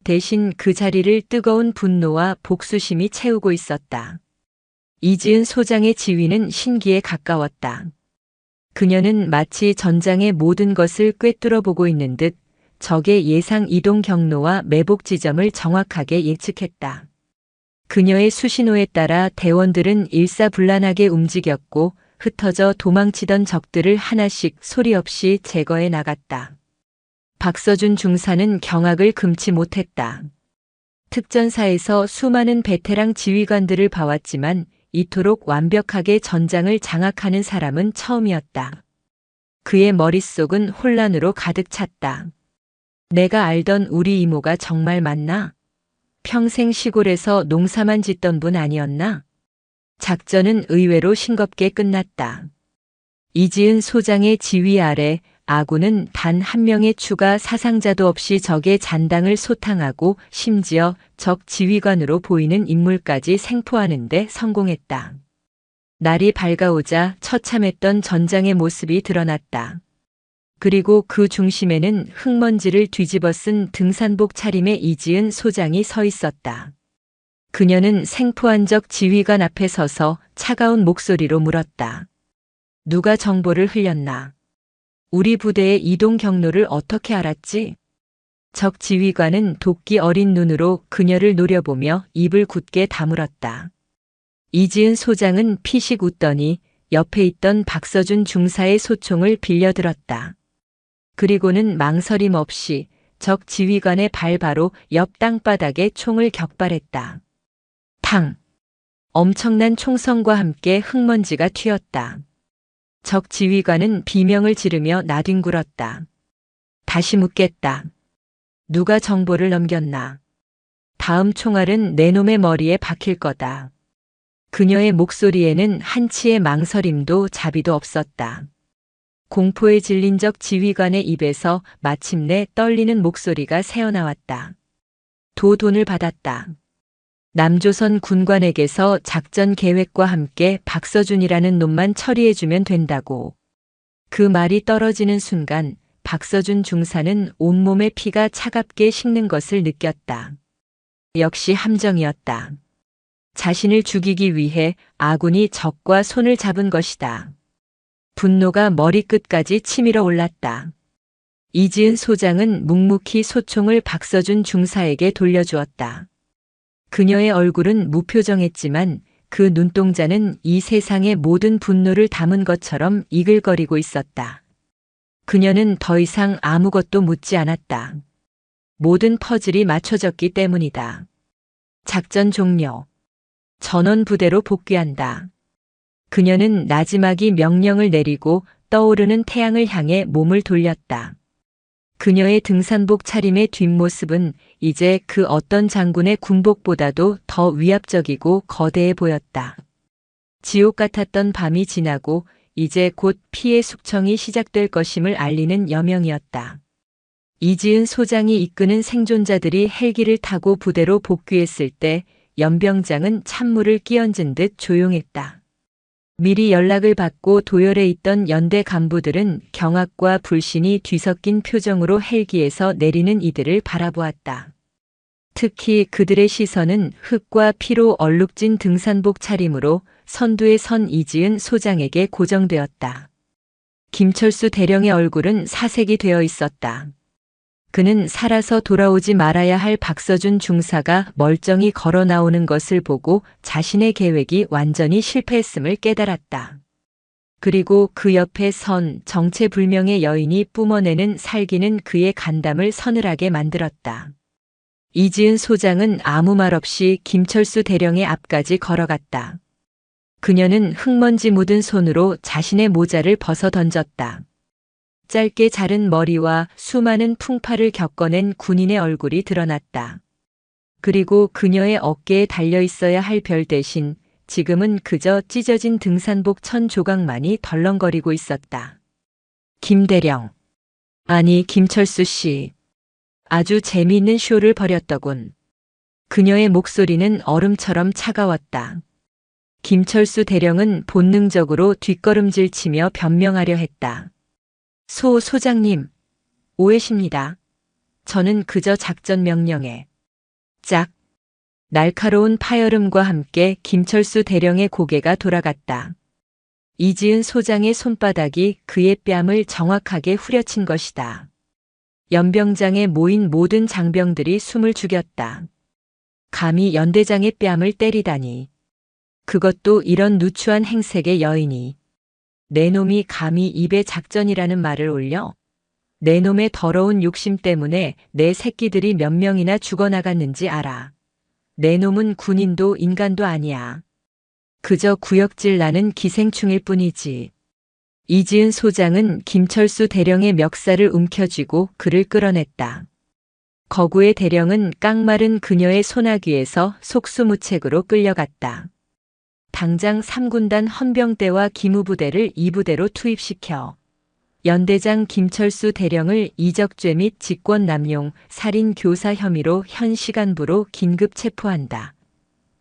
대신 그 자리를 뜨거운 분노와 복수심이 채우고 있었다. 이지은 소장의 지휘는 신기에 가까웠다. 그녀는 마치 전장의 모든 것을 꿰뚫어 보고 있는 듯 적의 예상 이동 경로와 매복 지점을 정확하게 예측했다. 그녀의 수신호에 따라 대원들은 일사불란하게 움직였고 흩어져 도망치던 적들을 하나씩 소리 없이 제거해 나갔다. 박서준 중사는 경악을 금치 못했다. 특전사에서 수많은 베테랑 지휘관들을 봐왔지만 이토록 완벽하게 전장을 장악하는 사람은 처음이었다. 그의 머릿속은 혼란으로 가득 찼다. 내가 알던 우리 이모가 정말 맞나? 평생 시골에서 농사만 짓던 분 아니었나? 작전은 의외로 싱겁게 끝났다. 이지은 소장의 지휘 아래 아군은 단 한 명의 추가 사상자도 없이 적의 잔당을 소탕하고 심지어 적 지휘관으로 보이는 인물까지 생포하는 데 성공했다. 날이 밝아오자 처참했던 전장의 모습이 드러났다. 그리고 그 중심에는 흙먼지를 뒤집어 쓴 등산복 차림의 이지은 소장이 서 있었다. 그녀는 생포한 적 지휘관 앞에 서서 차가운 목소리로 물었다. 누가 정보를 흘렸나? 우리 부대의 이동 경로를 어떻게 알았지? 적 지휘관은 도끼 어린 눈으로 그녀를 노려보며 입을 굳게 다물었다. 이지은 소장은 피식 웃더니 옆에 있던 박서준 중사의 소총을 빌려들었다. 그리고는 망설임 없이 적 지휘관의 발 바로 옆 땅바닥에 총을 격발했다. 탕! 엄청난 총성과 함께 흙먼지가 튀었다. 적 지휘관은 비명을 지르며 나뒹굴었다. 다시 묻겠다. 누가 정보를 넘겼나? 다음 총알은 내 놈의 머리에 박힐 거다. 그녀의 목소리에는 한치의 망설임도 자비도 없었다. 공포에 질린 적 지휘관의 입에서 마침내 떨리는 목소리가 새어나왔다. 돈을 받았다. 남조선 군관에게서 작전 계획과 함께 박서준이라는 놈만 처리해주면 된다고. 그 말이 떨어지는 순간 박서준 중사는 온몸의 피가 차갑게 식는 것을 느꼈다. 역시 함정이었다. 자신을 죽이기 위해 아군이 적과 손을 잡은 것이다. 분노가 머리끝까지 치밀어 올랐다. 이지은 소장은 묵묵히 소총을 박서준 중사에게 돌려주었다. 그녀의 얼굴은 무표정했지만 그 눈동자는 이 세상의 모든 분노를 담은 것처럼 이글거리고 있었다. 그녀는 더 이상 아무것도 묻지 않았다. 모든 퍼즐이 맞춰졌기 때문이다. 작전 종료. 전원 부대로 복귀한다. 그녀는 나지막이 명령을 내리고 떠오르는 태양을 향해 몸을 돌렸다. 그녀의 등산복 차림의 뒷모습은 이제 그 어떤 장군의 군복보다도 더 위압적이고 거대해 보였다. 지옥 같았던 밤이 지나고 이제 곧 피의 숙청이 시작될 것임을 알리는 여명이었다. 이지은 소장이 이끄는 생존자들이 헬기를 타고 부대로 복귀했을 때 연병장은 찬물을 끼얹은 듯 조용했다. 미리 연락을 받고 도열해 있던 연대 간부들은 경악과 불신이 뒤섞인 표정으로 헬기에서 내리는 이들을 바라보았다. 특히 그들의 시선은 흙과 피로 얼룩진 등산복 차림으로 선두에 선 이지은 소장에게 고정되었다. 김철수 대령의 얼굴은 사색이 되어 있었다. 그는 살아서 돌아오지 말아야 할 박서준 중사가 멀쩡히 걸어 나오는 것을 보고 자신의 계획이 완전히 실패했음을 깨달았다. 그리고 그 옆에 선 정체불명의 여인이 뿜어내는 살기는 그의 간담을 서늘하게 만들었다. 이지은 소장은 아무 말 없이 김철수 대령의 앞까지 걸어갔다. 그녀는 흙먼지 묻은 손으로 자신의 모자를 벗어 던졌다. 짧게 자른 머리와 수많은 풍파를 겪어낸 군인의 얼굴이 드러났다. 그리고 그녀의 어깨에 달려 있어야 할 별 대신 지금은 그저 찢어진 등산복 1000조각만이 덜렁거리고 있었다. 김대령. 아니, 김철수 씨. 아주 재미있는 쇼를 벌였더군. 그녀의 목소리는 얼음처럼 차가웠다. 김철수 대령은 본능적으로 뒷걸음질 치며 변명하려 했다. 소장님, 오해십니다. 저는 그저 작전 명령에 짝. 날카로운 파열음과 함께 김철수 대령의 고개가 돌아갔다. 이지은 소장의 손바닥이 그의 뺨을 정확하게 후려친 것이다. 연병장에 모인 모든 장병들이 숨을 죽였다. 감히 연대장의 뺨을 때리다니. 그것도 이런 누추한 행색의 여인이. 내 놈이 감히 입에 작전이라는 말을 올려? 내 놈의 더러운 욕심 때문에 내 새끼들이 몇 명이나 죽어나갔는지 알아. 내 놈은 군인도 인간도 아니야. 그저 구역질 나는 기생충일 뿐이지. 이지은 소장은 김철수 대령의 멱살을 움켜쥐고 그를 끌어냈다. 거구의 대령은 깡마른 그녀의 소나귀에서 속수무책으로 끌려갔다. 당장 3군단 헌병대와 기무부대를 2부대로 투입시켜 연대장 김철수 대령을 이적죄 및 직권남용, 살인 교사 혐의로 현 시간부로 긴급 체포한다.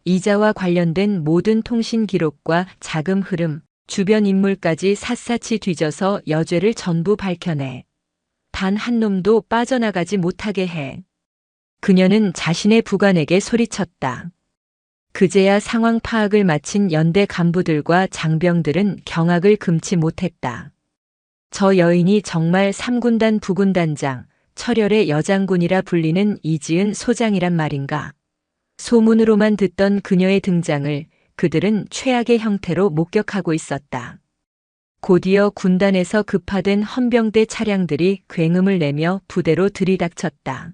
이자와 관련된 모든 통신 기록과 자금 흐름, 주변 인물까지 샅샅이 뒤져서 여죄를 전부 밝혀내. 단 한 놈도 빠져나가지 못하게 해. 그녀는 자신의 부관에게 소리쳤다. 그제야 상황 파악을 마친 연대 간부들과 장병들은 경악을 금치 못했다. 저 여인이 정말 3군단 부군단장, 철혈의 여장군이라 불리는 이지은 소장이란 말인가. 소문으로만 듣던 그녀의 등장을 그들은 최악의 형태로 목격하고 있었다. 곧이어 군단에서 급파된 헌병대 차량들이 굉음을 내며 부대로 들이닥쳤다.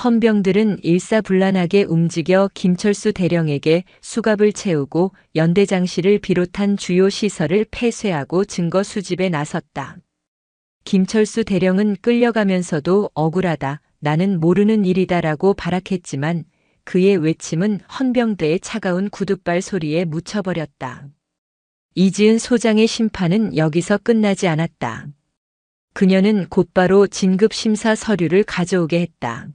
헌병들은 일사불란하게 움직여 김철수 대령에게 수갑을 채우고 연대장실을 비롯한 주요 시설을 폐쇄하고 증거 수집에 나섰다. 김철수 대령은 끌려가면서도 억울하다, 나는 모르는 일이다라고 발악했지만 그의 외침은 헌병대의 차가운 구둣발 소리에 묻혀버렸다. 이지은 소장의 심판은 여기서 끝나지 않았다. 그녀는 곧바로 진급심사 서류를 가져오게 했다.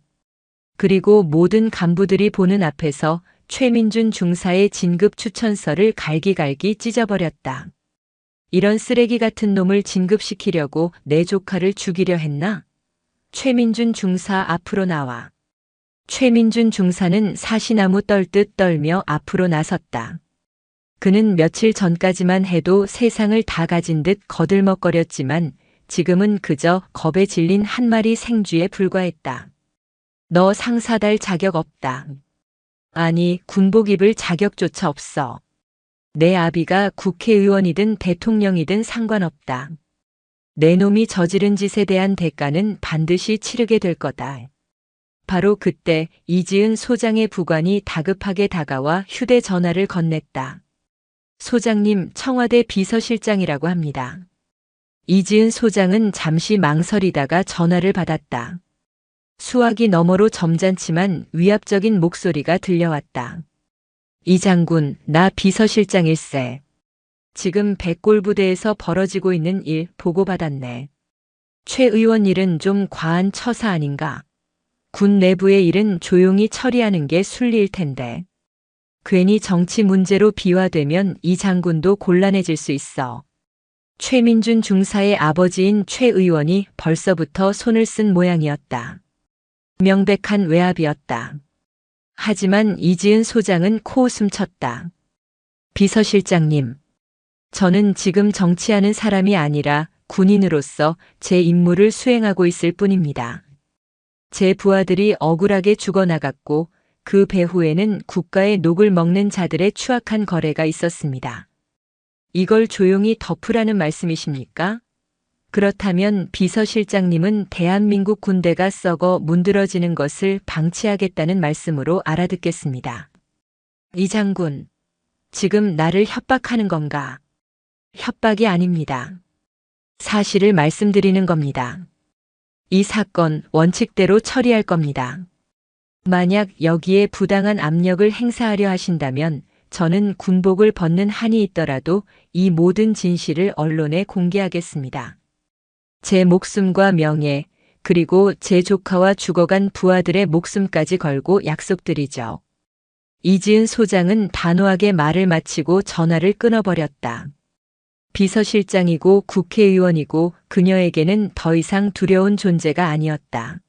그리고 모든 간부들이 보는 앞에서 최민준 중사의 진급 추천서를 갈기갈기 찢어버렸다. 이런 쓰레기 같은 놈을 진급시키려고 내 조카를 죽이려 했나? 최민준 중사 앞으로 나와. 최민준 중사는 사시나무 떨듯 떨며 앞으로 나섰다. 그는 며칠 전까지만 해도 세상을 다 가진 듯 거들먹거렸지만 지금은 그저 겁에 질린 한 마리 생쥐에 불과했다. 너 상사달 자격 없다. 아니, 군복 입을 자격조차 없어. 내 아비가 국회의원이든 대통령이든 상관없다. 내 놈이 저지른 짓에 대한 대가는 반드시 치르게 될 거다. 바로 그때 이지은 소장의 부관이 다급하게 다가와 휴대전화를 건넸다. 소장님, 청와대 비서실장이라고 합니다. 이지은 소장은 잠시 망설이다가 전화를 받았다. 수화기 너머로 점잖지만 위압적인 목소리가 들려왔다. 이 장군, 나 비서실장일세. 지금 백골부대에서 벌어지고 있는 일 보고받았네. 최 의원 일은 좀 과한 처사 아닌가? 군 내부의 일은 조용히 처리하는 게 순리일 텐데. 괜히 정치 문제로 비화되면 이 장군도 곤란해질 수 있어. 최민준 중사의 아버지인 최 의원이 벌써부터 손을 쓴 모양이었다. 명백한 외압이었다. 하지만 이지은 소장은 코웃음 쳤다. 비서실장님, 저는 지금 정치하는 사람이 아니라 군인으로서 제 임무를 수행하고 있을 뿐입니다. 제 부하들이 억울하게 죽어나갔고 그 배후에는 국가의 녹을 먹는 자들의 추악한 거래가 있었습니다. 이걸 조용히 덮으라는 말씀이십니까? 그렇다면 비서실장님은 대한민국 군대가 썩어 문드러지는 것을 방치하겠다는 말씀으로 알아듣겠습니다. 이 장군, 지금 나를 협박하는 건가? 협박이 아닙니다. 사실을 말씀드리는 겁니다. 이 사건 원칙대로 처리할 겁니다. 만약 여기에 부당한 압력을 행사하려 하신다면 저는 군복을 벗는 한이 있더라도 이 모든 진실을 언론에 공개하겠습니다. 제 목숨과 명예, 그리고 제 조카와 죽어간 부하들의 목숨까지 걸고 약속드리죠. 이지은 소장은 단호하게 말을 마치고 전화를 끊어버렸다. 비서실장이고 국회의원이고 그녀에게는 더 이상 두려운 존재가 아니었다.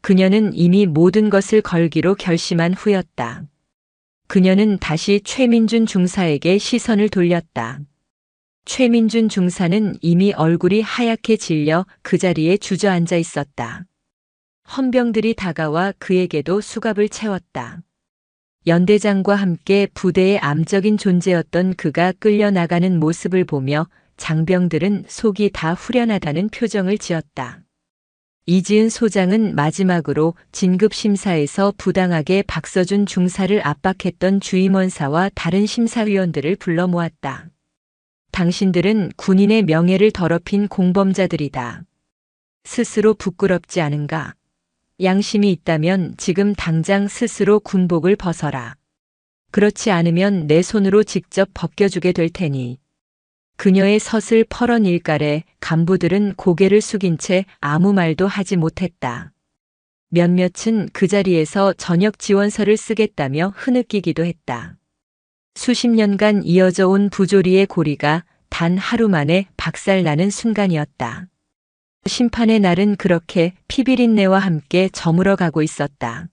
그녀는 이미 모든 것을 걸기로 결심한 후였다. 그녀는 다시 최민준 중사에게 시선을 돌렸다. 최민준 중사는 이미 얼굴이 하얗게 질려 그 자리에 주저앉아 있었다. 헌병들이 다가와 그에게도 수갑을 채웠다. 연대장과 함께 부대의 암적인 존재였던 그가 끌려나가는 모습을 보며 장병들은 속이 다 후련하다는 표정을 지었다. 이지은 소장은 마지막으로 진급심사에서 부당하게 박서준 중사를 압박했던 주임원사와 다른 심사위원들을 불러 모았다. 당신들은 군인의 명예를 더럽힌 공범자들이다. 스스로 부끄럽지 않은가? 양심이 있다면 지금 당장 스스로 군복을 벗어라. 그렇지 않으면 내 손으로 직접 벗겨주게 될 테니. 그녀의 서슬 퍼런 일갈에 간부들은 고개를 숙인 채 아무 말도 하지 못했다. 몇몇은 그 자리에서 전역 지원서를 쓰겠다며 흐느끼기도 했다. 수십 년간 이어져 온 부조리의 고리가 단 하루 만에 박살나는 순간이었다. 심판의 날은 그렇게 피비린내와 함께 저물어 가고 있었다.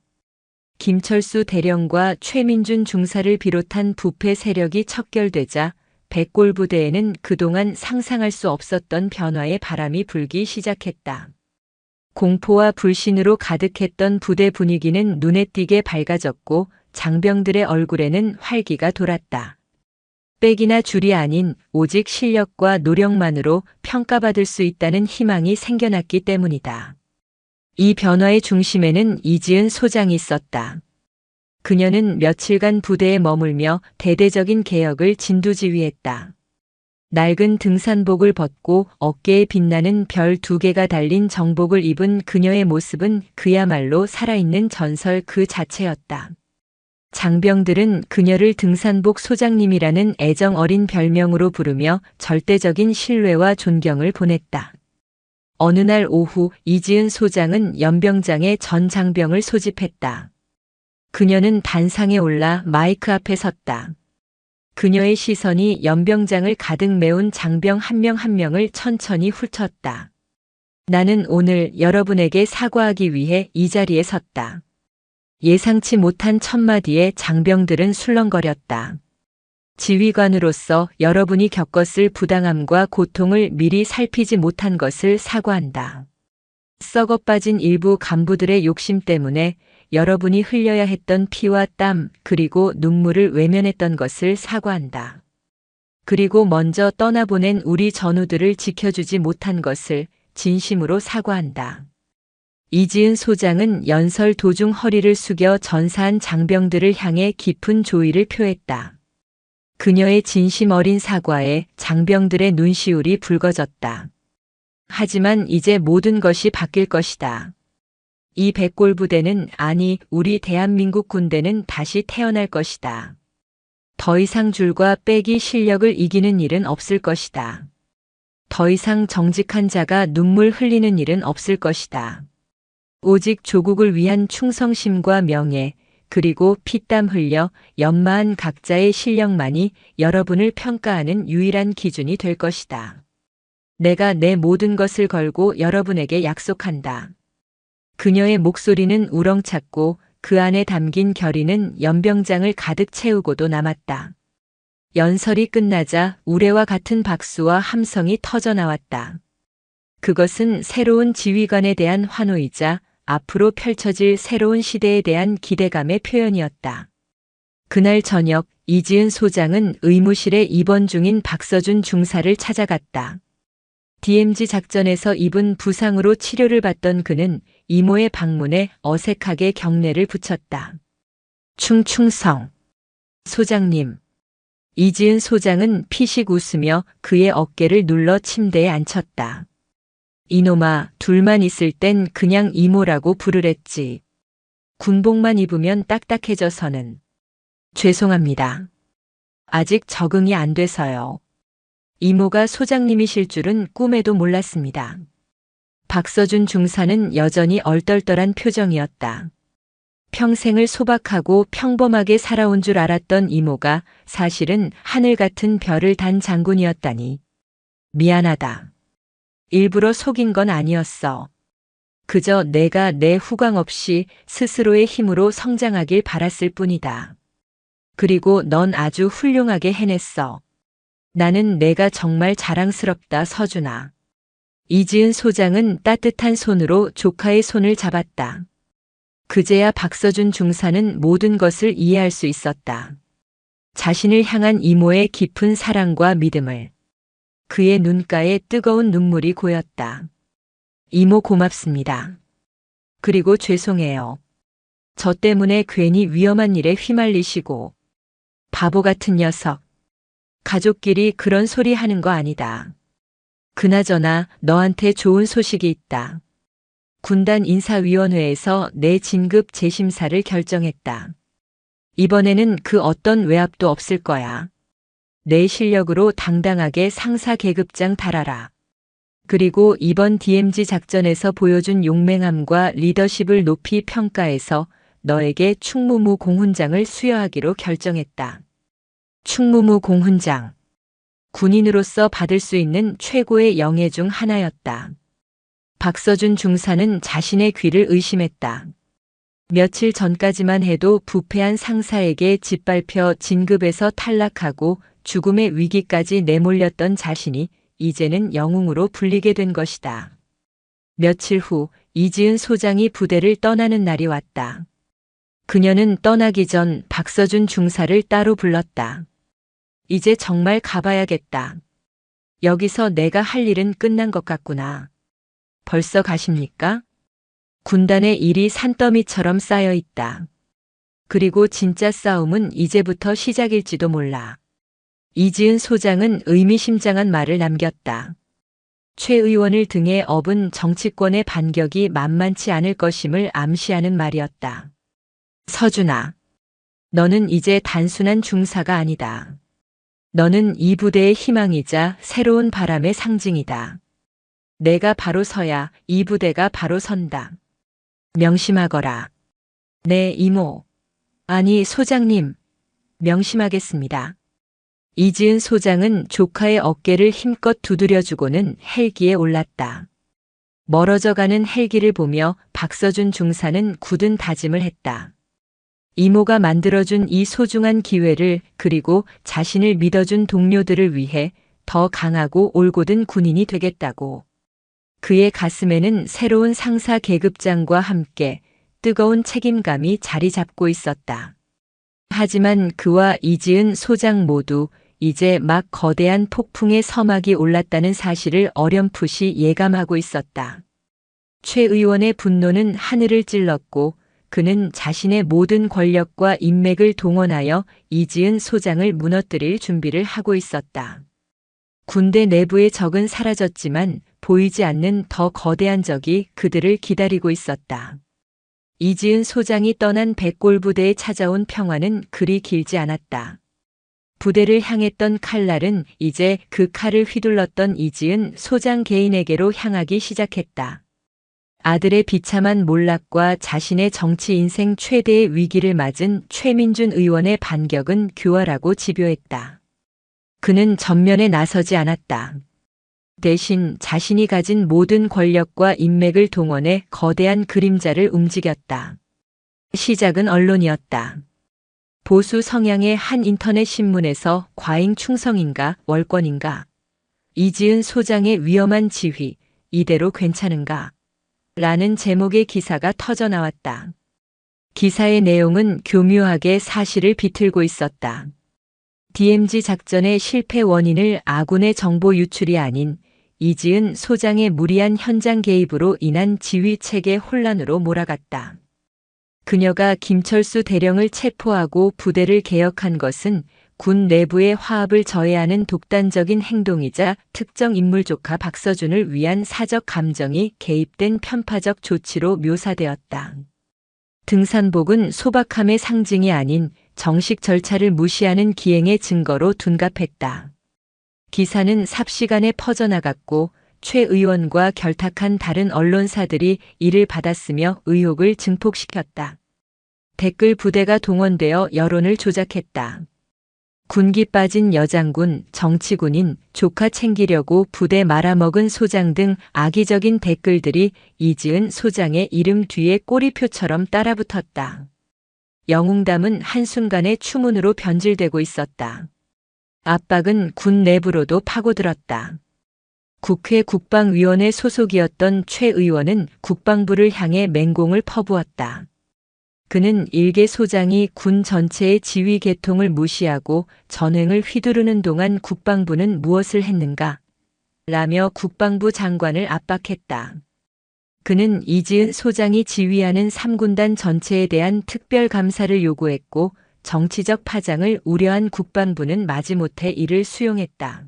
김철수 대령과 최민준 중사를 비롯한 부패 세력이 척결되자 백골 부대에는 그동안 상상할 수 없었던 변화의 바람이 불기 시작했다. 공포와 불신으로 가득했던 부대 분위기는 눈에 띄게 밝아졌고 장병들의 얼굴에는 활기가 돌았다. 빽이나 줄이 아닌 오직 실력과 노력만으로 평가받을 수 있다는 희망이 생겨났기 때문이다. 이 변화의 중심에는 이지은 소장이 있었다. 그녀는 며칠간 부대에 머물며 대대적인 개혁을 진두지휘했다. 낡은 등산복을 벗고 어깨에 빛나는 별 2개가 달린 정복을 입은 그녀의 모습은 그야말로 살아있는 전설 그 자체였다. 장병들은 그녀를 등산복 소장님이라는 애정 어린 별명으로 부르며 절대적인 신뢰와 존경을 보냈다. 어느 날 오후 이지은 소장은 연병장에 전 장병을 소집했다. 그녀는 단상에 올라 마이크 앞에 섰다. 그녀의 시선이 연병장을 가득 메운 장병 한 명 한 명을 천천히 훑었다. 나는 오늘 여러분에게 사과하기 위해 이 자리에 섰다. 예상치 못한 첫마디에 장병들은 술렁거렸다. 지휘관으로서 여러분이 겪었을 부당함과 고통을 미리 살피지 못한 것을 사과한다. 썩어빠진 일부 간부들의 욕심 때문에 여러분이 흘려야 했던 피와 땀 그리고 눈물을 외면했던 것을 사과한다. 그리고 먼저 떠나보낸 우리 전우들을 지켜주지 못한 것을 진심으로 사과한다. 이지은 소장은 연설 도중 허리를 숙여 전사한 장병들을 향해 깊은 조의를 표했다. 그녀의 진심 어린 사과에 장병들의 눈시울이 붉어졌다. 하지만 이제 모든 것이 바뀔 것이다. 이 백골 부대는 아니 우리 대한민국 군대는 다시 태어날 것이다. 더 이상 줄과 빽이 실력을 이기는 일은 없을 것이다. 더 이상 정직한 자가 눈물 흘리는 일은 없을 것이다. 오직 조국을 위한 충성심과 명예 그리고 피땀 흘려 연마한 각자의 실력만이 여러분을 평가하는 유일한 기준이 될 것이다. 내가 내 모든 것을 걸고 여러분에게 약속한다. 그녀의 목소리는 우렁찼고 그 안에 담긴 결의는 연병장을 가득 채우고도 남았다. 연설이 끝나자 우레와 같은 박수와 함성이 터져나왔다. 그것은 새로운 지휘관에 대한 환호이자 앞으로 펼쳐질 새로운 시대에 대한 기대감의 표현이었다. 그날 저녁 이지은 소장은 의무실에 입원 중인 박서준 중사를 찾아갔다. DMZ 작전에서 입은 부상으로 치료를 받던 그는 이모의 방문에 어색하게 경례를 붙였다. 충충성. 소장님. 이지은 소장은 피식 웃으며 그의 어깨를 눌러 침대에 앉혔다. 이놈아, 둘만 있을 땐 그냥 이모라고 부르랬지. 군복만 입으면 딱딱해져서는. 죄송합니다. 아직 적응이 안 돼서요. 이모가 소장님이실 줄은 꿈에도 몰랐습니다. 박서준 중사는 여전히 얼떨떨한 표정이었다. 평생을 소박하고 평범하게 살아온 줄 알았던 이모가 사실은 하늘 같은 별을 단 장군이었다니. 미안하다. 일부러 속인 건 아니었어. 그저 내가 내 후광 없이 스스로의 힘으로 성장하길 바랐을 뿐이다. 그리고 넌 아주 훌륭하게 해냈어. 나는 내가 정말 자랑스럽다, 서준아. 이지은 소장은 따뜻한 손으로 조카의 손을 잡았다. 그제야 박서준 중사는 모든 것을 이해할 수 있었다. 자신을 향한 이모의 깊은 사랑과 믿음을. 그의 눈가에 뜨거운 눈물이 고였다. 이모 고맙습니다. 그리고 죄송해요. 저 때문에 괜히 위험한 일에 휘말리시고. 바보 같은 녀석. 가족끼리 그런 소리 하는 거 아니다. 그나저나 너한테 좋은 소식이 있다. 군단 인사위원회에서 내 진급 재심사를 결정했다. 이번에는 그 어떤 외압도 없을 거야. 내 실력으로 당당하게 상사 계급장 달아라. 그리고 이번 DMZ 작전에서 보여준 용맹함과 리더십을 높이 평가해서 너에게 충무무 공훈장을 수여하기로 결정했다. 충무무 공훈장. 군인으로서 받을 수 있는 최고의 영예 중 하나였다. 박서준 중사는 자신의 귀를 의심했다. 며칠 전까지만 해도 부패한 상사에게 짓밟혀 진급에서 탈락하고 죽음의 위기까지 내몰렸던 자신이 이제는 영웅으로 불리게 된 것이다. 며칠 후 이지은 소장이 부대를 떠나는 날이 왔다. 그녀는 떠나기 전 박서준 중사를 따로 불렀다. 이제 정말 가봐야겠다. 여기서 내가 할 일은 끝난 것 같구나. 벌써 가십니까? 군단의 일이 산더미처럼 쌓여 있다. 그리고 진짜 싸움은 이제부터 시작일지도 몰라. 이지은 소장은 의미심장한 말을 남겼다. 최 의원을 등에 업은 정치권의 반격이 만만치 않을 것임을 암시하는 말이었다. 서준아, 너는 이제 단순한 중사가 아니다. 너는 이 부대의 희망이자 새로운 바람의 상징이다. 내가 바로 서야 이 부대가 바로 선다. 명심하거라. 네, 이모. 아니, 소장님. 명심하겠습니다. 이지은 소장은 조카의 어깨를 힘껏 두드려주고는 헬기에 올랐다. 멀어져가는 헬기를 보며 박서준 중사는 굳은 다짐을 했다. 이모가 만들어준 이 소중한 기회를 그리고 자신을 믿어준 동료들을 위해 더 강하고 올곧은 군인이 되겠다고. 그의 가슴에는 새로운 상사 계급장과 함께 뜨거운 책임감이 자리 잡고 있었다. 하지만 그와 이지은 소장 모두 이제 막 거대한 폭풍의 서막이 올랐다는 사실을 어렴풋이 예감하고 있었다. 최 의원의 분노는 하늘을 찔렀고 그는 자신의 모든 권력과 인맥을 동원하여 이지은 소장을 무너뜨릴 준비를 하고 있었다. 군대 내부의 적은 사라졌지만 보이지 않는 더 거대한 적이 그들을 기다리고 있었다. 이지은 소장이 떠난 백골부대에 찾아온 평화는 그리 길지 않았다. 부대를 향했던 칼날은 이제 그 칼을 휘둘렀던 이지은 소장 개인에게로 향하기 시작했다. 아들의 비참한 몰락과 자신의 정치 인생 최대의 위기를 맞은 최민준 의원의 반격은 교활하고 집요했다. 그는 전면에 나서지 않았다. 대신 자신이 가진 모든 권력과 인맥을 동원해 거대한 그림자를 움직였다. 시작은 언론이었다. 보수 성향의 한 인터넷 신문에서 과잉 충성인가 월권인가? 이지은 소장의 위험한 지휘, 이대로 괜찮은가? 라는 제목의 기사가 터져 나왔다. 기사의 내용은 교묘하게 사실을 비틀고 있었다. DMZ 작전의 실패 원인을 아군의 정보 유출이 아닌 이지은 소장의 무리한 현장 개입으로 인한 지휘 체계 혼란으로 몰아갔다. 그녀가 김철수 대령을 체포하고 부대를 개혁한 것은 군 내부의 화합을 저해하는 독단적인 행동이자 특정 인물 조카 박서준을 위한 사적 감정이 개입된 편파적 조치로 묘사되었다. 등산복은 소박함의 상징이 아닌 정식 절차를 무시하는 기행의 증거로 둔갑했다. 기사는 삽시간에 퍼져나갔고 최 의원과 결탁한 다른 언론사들이 이를 받았으며 의혹을 증폭시켰다. 댓글 부대가 동원되어 여론을 조작했다. 군기 빠진 여장군, 정치군인, 조카 챙기려고 부대 말아먹은 소장 등 악의적인 댓글들이 이지은 소장의 이름 뒤에 꼬리표처럼 따라붙었다. 영웅담은 한순간에 추문으로 변질되고 있었다. 압박은 군 내부로도 파고들었다. 국회 국방위원회 소속이었던 최 의원은 국방부를 향해 맹공을 퍼부었다. 그는 일개 소장이 군 전체의 지휘 계통을 무시하고 전횡을 휘두르는 동안 국방부는 무엇을 했는가? 라며 국방부 장관을 압박했다. 그는 이지은 소장이 지휘하는 3군단 전체에 대한 특별 감사를 요구했고 정치적 파장을 우려한 국방부는 마지못해 이를 수용했다.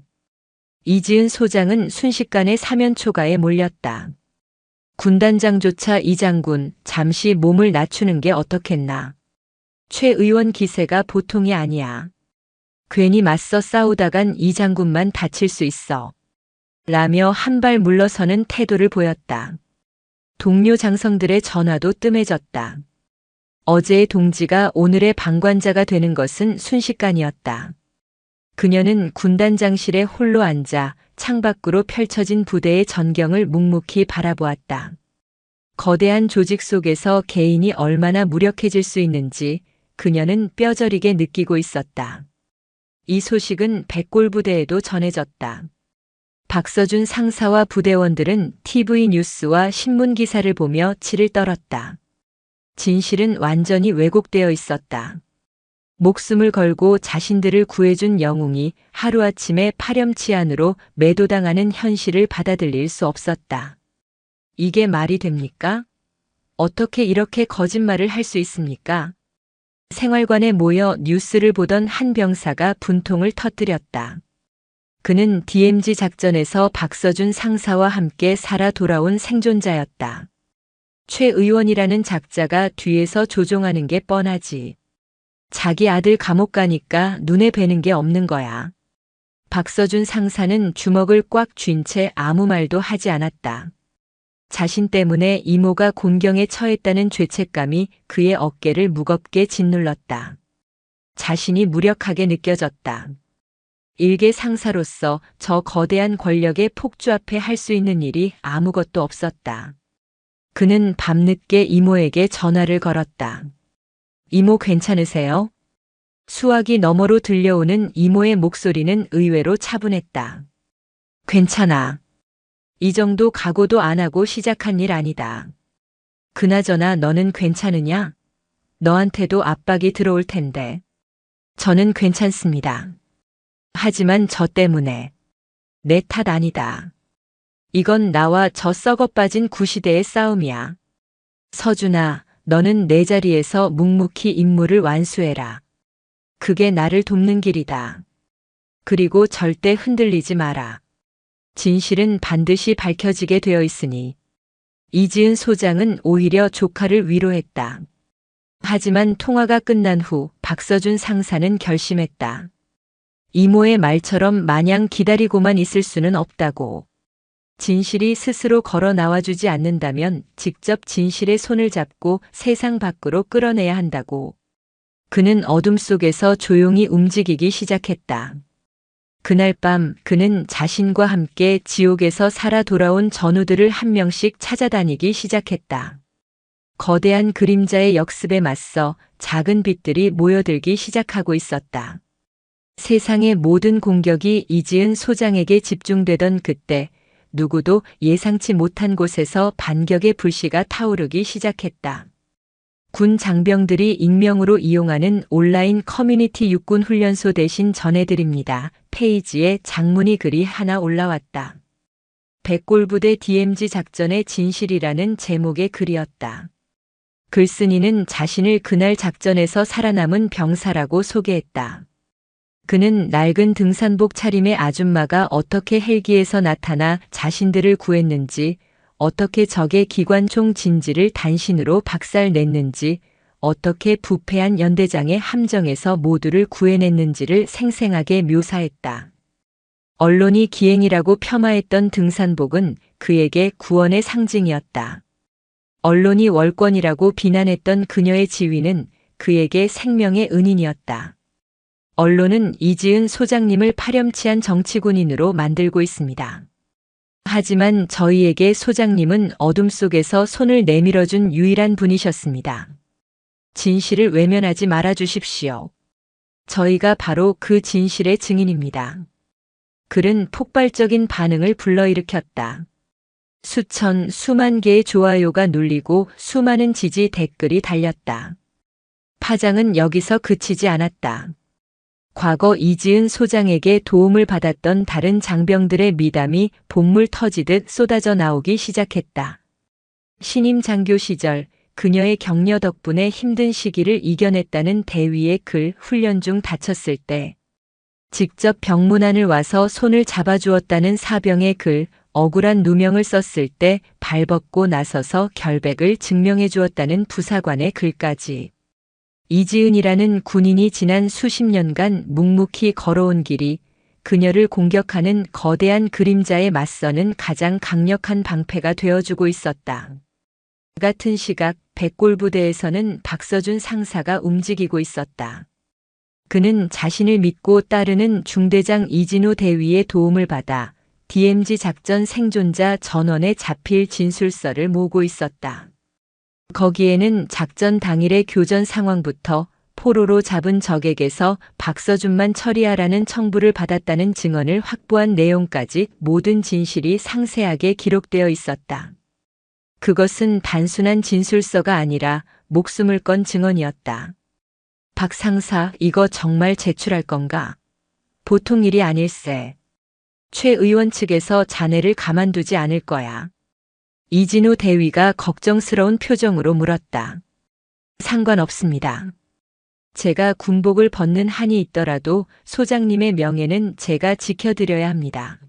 이지은 소장은 순식간에 사면 초가에 몰렸다. 군단장조차 이 장군 잠시 몸을 낮추는 게 어떻겠나. 최 의원 기세가 보통이 아니야. 괜히 맞서 싸우다간 이 장군만 다칠 수 있어. 라며 한 발 물러서는 태도를 보였다. 동료 장성들의 전화도 뜸해졌다. 어제의 동지가 오늘의 방관자가 되는 것은 순식간이었다. 그녀는 군단장실에 홀로 앉아 창밖으로 펼쳐진 부대의 전경을 묵묵히 바라보았다. 거대한 조직 속에서 개인이 얼마나 무력해질 수 있는지 그녀는 뼈저리게 느끼고 있었다. 이 소식은 백골부대에도 전해졌다. 박서준 상사와 부대원들은 TV 뉴스와 신문 기사를 보며 치를 떨었다. 진실은 완전히 왜곡되어 있었다. 목숨을 걸고 자신들을 구해준 영웅이 하루아침에 파렴치한으로 매도당하는 현실을 받아들일 수 없었다. 이게 말이 됩니까? 어떻게 이렇게 거짓말을 할 수 있습니까? 생활관에 모여 뉴스를 보던 한 병사가 분통을 터뜨렸다. 그는 DMZ 작전에서 박서준 상사와 함께 살아 돌아온 생존자였다. 최 의원이라는 작자가 뒤에서 조종하는 게 뻔하지. 자기 아들 감옥 가니까 눈에 뵈는 게 없는 거야. 박서준 상사는 주먹을 꽉 쥔 채 아무 말도 하지 않았다. 자신 때문에 이모가 곤경에 처했다는 죄책감이 그의 어깨를 무겁게 짓눌렀다. 자신이 무력하게 느껴졌다. 일개 상사로서 저 거대한 권력의 폭주 앞에 할 수 있는 일이 아무것도 없었다. 그는 밤늦게 이모에게 전화를 걸었다. 이모 괜찮으세요? 수화기 너머로 들려오는 이모의 목소리는 의외로 차분했다. 괜찮아. 이 정도 각오도 안 하고 시작한 일 아니다. 그나저나 너는 괜찮으냐? 너한테도 압박이 들어올 텐데. 저는 괜찮습니다. 하지만 저 때문에. 내 탓 아니다. 이건 나와 저 썩어빠진 구시대의 싸움이야. 서준아, 너는 내 자리에서 묵묵히 임무를 완수해라. 그게 나를 돕는 길이다. 그리고 절대 흔들리지 마라. 진실은 반드시 밝혀지게 되어 있으니. 이지은 소장은 오히려 조카를 위로했다. 하지만 통화가 끝난 후 박서준 상사는 결심했다. 이모의 말처럼 마냥 기다리고만 있을 수는 없다고. 진실이 스스로 걸어 나와주지 않는다면 직접 진실의 손을 잡고 세상 밖으로 끌어내야 한다고. 그는 어둠 속에서 조용히 움직이기 시작했다. 그날 밤 그는 자신과 함께 지옥에서 살아 돌아온 전우들을 한 명씩 찾아다니기 시작했다. 거대한 그림자의 역습에 맞서 작은 빛들이 모여들기 시작하고 있었다. 세상의 모든 공격이 이지은 소장에게 집중되던 그때 누구도 예상치 못한 곳에서 반격의 불씨가 타오르기 시작했다. 군 장병들이 익명으로 이용하는 온라인 커뮤니티 육군 훈련소 대신 전해드립니다. 페이지에 장문의 글이 하나 올라왔다. 백골부대 DMZ 작전의 진실이라는 제목의 글이었다. 글쓴이는 자신을 그날 작전에서 살아남은 병사라고 소개했다. 그는 낡은 등산복 차림의 아줌마가 어떻게 헬기에서 나타나 자신들을 구했는지, 어떻게 적의 기관총 진지를 단신으로 박살냈는지, 어떻게 부패한 연대장의 함정에서 모두를 구해냈는지를 생생하게 묘사했다. 언론이 기행이라고 폄하했던 등산복은 그에게 구원의 상징이었다. 언론이 월권이라고 비난했던 그녀의 지위는 그에게 생명의 은인이었다. 언론은 이지은 소장님을 파렴치한 정치군인으로 만들고 있습니다. 하지만 저희에게 소장님은 어둠 속에서 손을 내밀어준 유일한 분이셨습니다. 진실을 외면하지 말아 주십시오. 저희가 바로 그 진실의 증인입니다. 글은 폭발적인 반응을 불러일으켰다. 수만 개의 좋아요가 눌리고 수많은 지지 댓글이 달렸다. 파장은 여기서 그치지 않았다. 과거 이지은 소장에게 도움을 받았던 다른 장병들의 미담이 본물 터지듯 쏟아져 나오기 시작했다. 신임 장교 시절 그녀의 격려 덕분에 힘든 시기를 이겨냈다는 대위의 글, 훈련 중 다쳤을 때 직접 병문안을 와서 손을 잡아주었다는 사병의 글, 억울한 누명을 썼을 때 발벗고 나서서 결백을 증명해 주었다는 부사관의 글까지. 이지은이라는 군인이 지난 수십 년간 묵묵히 걸어온 길이 그녀를 공격하는 거대한 그림자에 맞서는 가장 강력한 방패가 되어주고 있었다. 같은 시각 백골부대에서는 박서준 상사가 움직이고 있었다. 그는 자신을 믿고 따르는 중대장 이진우 대위의 도움을 받아 DMZ 작전 생존자 전원에 잡힐 진술서를 모으고 있었다. 거기에는 작전 당일의 교전 상황부터 포로로 잡은 적에게서 박서준만 처리하라는 청부를 받았다는 증언을 확보한 내용까지 모든 진실이 상세하게 기록되어 있었다. 그것은 단순한 진술서가 아니라 목숨을 건 증언이었다. 박 상사, 이거 정말 제출할 건가? 보통 일이 아닐세. 최 의원 측에서 자네를 가만두지 않을 거야. 이진우 대위가 걱정스러운 표정으로 물었다. 상관없습니다. 제가 군복을 벗는 한이 있더라도 소장님의 명예는 제가 지켜드려야 합니다.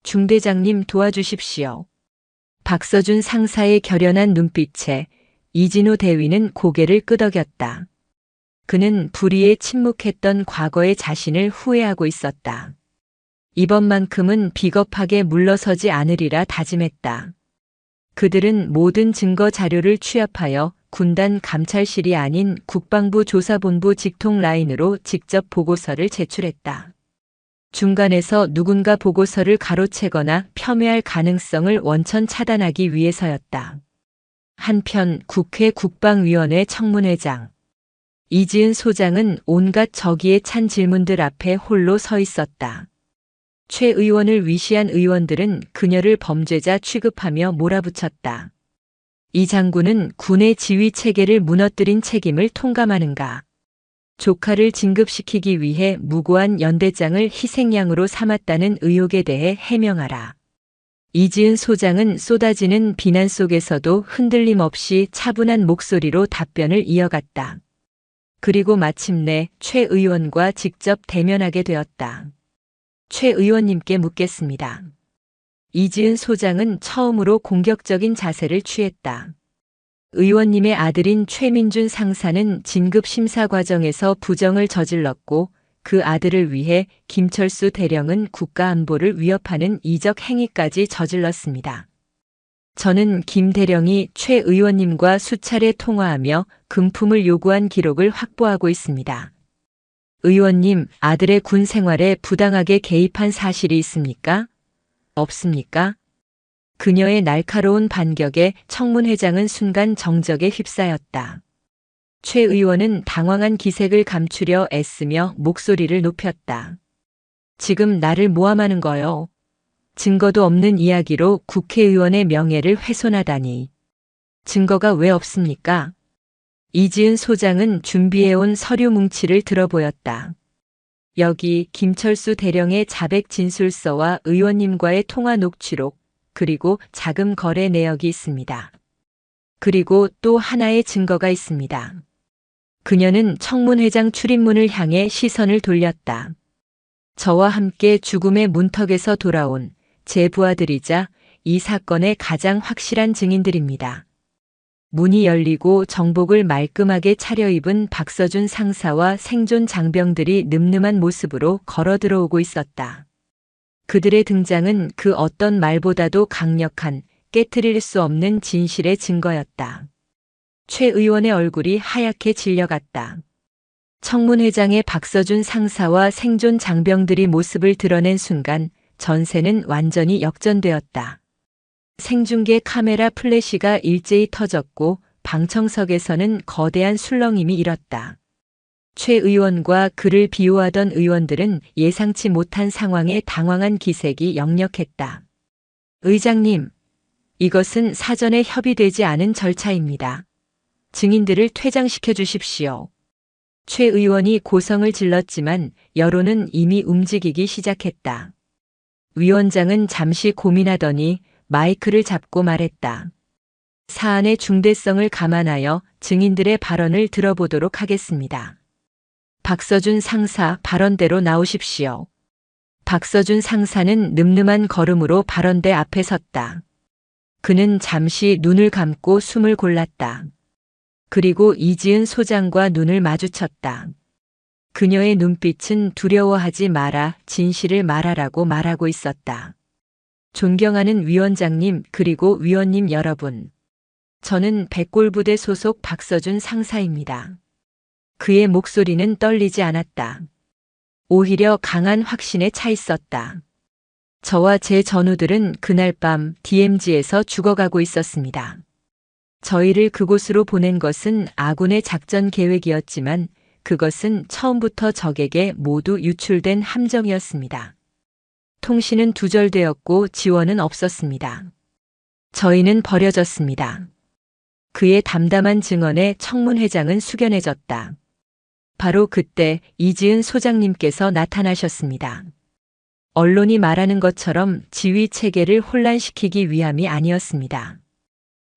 중대장님 도와주십시오. 박서준 상사의 결연한 눈빛에 이진우 대위는 고개를 끄덕였다. 그는 불의에 침묵했던 과거의 자신을 후회하고 있었다. 이번만큼은 비겁하게 물러서지 않으리라 다짐했다. 그들은 모든 증거 자료를 취합하여 군단 감찰실이 아닌 국방부 조사본부 직통 라인으로 직접 보고서를 제출했다. 중간에서 누군가 보고서를 가로채거나 폄훼할 가능성을 원천 차단하기 위해서였다. 한편 국회 국방위원회 청문회장 이지은 소장은 온갖 적의에 찬 질문들 앞에 홀로 서 있었다. 최 의원을 위시한 의원들은 그녀를 범죄자 취급하며 몰아붙였다. 이 장군은 군의 지휘 체계를 무너뜨린 책임을 통감하는가? 조카를 진급시키기 위해 무고한 연대장을 희생양으로 삼았다는 의혹에 대해 해명하라. 이지은 소장은 쏟아지는 비난 속에서도 흔들림 없이 차분한 목소리로 답변을 이어갔다. 그리고 마침내 최 의원과 직접 대면하게 되었다. 최 의원님께 묻겠습니다. 이지은 소장은 처음으로 공격적인 자세를 취했다. 의원님의 아들인 최민준 상사는 진급 심사 과정에서 부정을 저질렀고 그 아들을 위해 김철수 대령은 국가 안보를 위협하는 이적 행위까지 저질렀습니다. 저는 김 대령이 최 의원님과 수차례 통화하며 금품을 요구한 기록을 확보하고 있습니다. 의원님, 아들의 군 생활에 부당하게 개입한 사실이 있습니까? 없습니까? 그녀의 날카로운 반격에 청문회장은 순간 정적에 휩싸였다. 최 의원은 당황한 기색을 감추려 애쓰며 목소리를 높였다. 지금 나를 모함하는 거요. 증거도 없는 이야기로 국회의원의 명예를 훼손하다니. 증거가 왜 없습니까? 이지은 소장은 준비해온 서류 뭉치를 들어보였다. 여기 김철수 대령의 자백 진술서와 의원님과의 통화 녹취록, 그리고 자금 거래 내역이 있습니다. 그리고 또 하나의 증거가 있습니다. 그녀는 청문회장 출입문을 향해 시선을 돌렸다. 저와 함께 죽음의 문턱에서 돌아온 제 부하들이자 이 사건의 가장 확실한 증인들입니다. 문이 열리고 정복을 말끔하게 차려입은 박서준 상사와 생존 장병들이 늠름한 모습으로 걸어 들어오고 있었다. 그들의 등장은 그 어떤 말보다도 강력한 깨트릴 수 없는 진실의 증거였다. 최 의원의 얼굴이 하얗게 질려갔다. 청문회장의 박서준 상사와 생존 장병들이 모습을 드러낸 순간 전세는 완전히 역전되었다. 생중계 카메라 플래시가 일제히 터졌고 방청석에서는 거대한 술렁임이 일었다. 최 의원과 그를 비호하던 의원들은 예상치 못한 상황에 당황한 기색이 역력했다. 의장님, 이것은 사전에 협의되지 않은 절차입니다. 증인들을 퇴장시켜 주십시오. 최 의원이 고성을 질렀지만 여론은 이미 움직이기 시작했다. 위원장은 잠시 고민하더니 마이크를 잡고 말했다. 사안의 중대성을 감안하여 증인들의 발언을 들어보도록 하겠습니다. 박서준 상사 발언대로 나오십시오. 박서준 상사는 늠름한 걸음으로 발언대 앞에 섰다. 그는 잠시 눈을 감고 숨을 골랐다. 그리고 이지은 소장과 눈을 마주쳤다. 그녀의 눈빛은 두려워하지 마라, 진실을 말하라고 말하고 있었다. 존경하는 위원장님 그리고 위원님 여러분. 저는 백골부대 소속 박서준 상사입니다. 그의 목소리는 떨리지 않았다. 오히려 강한 확신에 차 있었다. 저와 제 전우들은 그날 밤 DMZ에서 죽어가고 있었습니다. 저희를 그곳으로 보낸 것은 아군의 작전 계획이었지만 그것은 처음부터 적에게 모두 유출된 함정이었습니다. 통신은 두절되었고 지원은 없었습니다. 저희는 버려졌습니다. 그의 담담한 증언에 청문회장은 숙연해졌다. 바로 그때 이지은 소장님께서 나타나셨습니다. 언론이 말하는 것처럼 지휘 체계를 혼란시키기 위함이 아니었습니다.